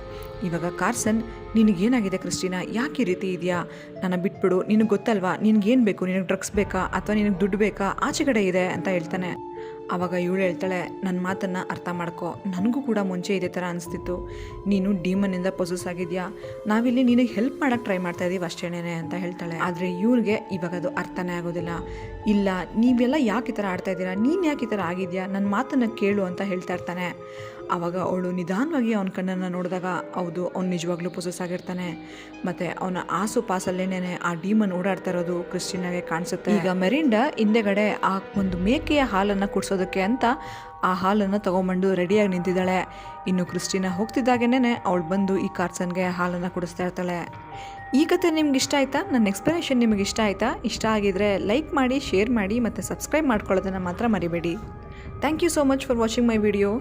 [SPEAKER 1] ಇವಾಗ ಕಾರ್ಸನ್, ನಿನಗೇನಾಗಿದೆ ಕ್ರಿಸ್ಟಿನಾ, ಯಾಕೆ ಈ ರೀತಿ ಇದೆಯಾ, ನನ್ನ ಬಿಟ್ಬಿಡು, ನಿನಗೆ ಗೊತ್ತಲ್ವಾ ನಿನಗೇನು ಬೇಕು, ನಿನಗೆ ಡ್ರಗ್ಸ್ ಬೇಕಾ ಅಥವಾ ನಿನಗೆ ದುಡ್ಡು ಬೇಕಾ, ಆಚೆ ಕಡೆ ಇದೆ ಅಂತ ಹೇಳ್ತಾನೆ. ಆವಾಗ ಇವಳು ಹೇಳ್ತಾಳೆ, ನನ್ನ ಮಾತನ್ನು ಅರ್ಥ ಮಾಡ್ಕೊ, ನನಗೂ ಕೂಡ ಮುಂಚೆ ಇದೇ ಥರ ಅನಿಸ್ತಿತ್ತು, ನೀನು ಡೀಮನ್ನಿಂದ ಪೊಸೆಸ್ ಆಗಿದೆಯಾ, ನಾವಿಲ್ಲಿ ನಿನಗೆ ಹೆಲ್ಪ್ ಮಾಡೋಕ್ಕೆ ಟ್ರೈ ಮಾಡ್ತಾ ಇದ್ದೀವಿ ಅಷ್ಟೇನೇ ಅಂತ ಹೇಳ್ತಾಳೆ. ಆದರೆ ಇವ್ರಿಗೆ ಇವಾಗ ಅದು ಅರ್ಥನೇ ಆಗೋದಿಲ್ಲ. ಇಲ್ಲ, ನೀವೆಲ್ಲ ಯಾಕೆ ಈ ಥರ ಆಡ್ತಾ ಇದ್ದೀರಾ, ನೀನು ಯಾಕೆ ಈ ಥರ ಆಗಿದೆಯಾ, ನನ್ನ ಮಾತನ್ನು ಕೇಳು ಅಂತ ಹೇಳ್ತಾ ಇರ್ತಾನೆ. ಆವಾಗ ಅವಳು ನಿಧಾನವಾಗಿ ಅವನ ಕಣ್ಣನ್ನು ನೋಡಿದಾಗ ಹೌದು, ಅವ್ನು ನಿಜವಾಗ್ಲೂ ಪೊಸೆಸ್ ಆಗಿರ್ತಾನೆ. ಮತ್ತು ಅವನ ಆಸು ಪಾಸಲ್ಲೇನೇ ಆ ಡೀಮನ್ ಓಡಾಡ್ತಾ ಇರೋದು ಕ್ರಿಸ್ಟಿನಾಗೆ ಕಾಣಿಸುತ್ತೆ. ಈಗ ಮೆರಿಂಡಾ ಹಿಂದೆಗಡೆ ಆ ಒಂದು ಮೇಕೆಯ ಹಾಲನ್ನು ಕುಡಿಸೋದಕ್ಕೆ ಅಂತ ಆ ಹಾಲನ್ನು ತೊಗೊಂಬಂದು ರೆಡಿಯಾಗಿ ನಿಂತಿದ್ದಾಳೆ. ಇನ್ನು ಕ್ರಿಸ್ಟಿನಾ ಹೋಗ್ತಿದ್ದಾಗೇನೆ ಅವಳು ಬಂದು ಈ ಕಾರ್ಸನ್ಗೆ ಹಾಲನ್ನು ಕುಡಿಸ್ತಾ ಇರ್ತಾಳೆ. ಈ ಕಥೆ ನಿಮ್ಗೆ ಇಷ್ಟ ಆಯಿತಾ? ನನ್ನ ಎಕ್ಸ್ಪ್ಲನೇಷನ್ ನಿಮಗೆ ಇಷ್ಟ ಆಯಿತಾ? ಇಷ್ಟ ಆಗಿದ್ರೆ ಲೈಕ್ ಮಾಡಿ, ಶೇರ್ ಮಾಡಿ ಮತ್ತು ಸಬ್ಸ್ಕ್ರೈಬ್ ಮಾಡ್ಕೊಳ್ಳೋದನ್ನು ಮಾತ್ರ ಮರಿಬೇಡಿ. Thank you so much for watching my video.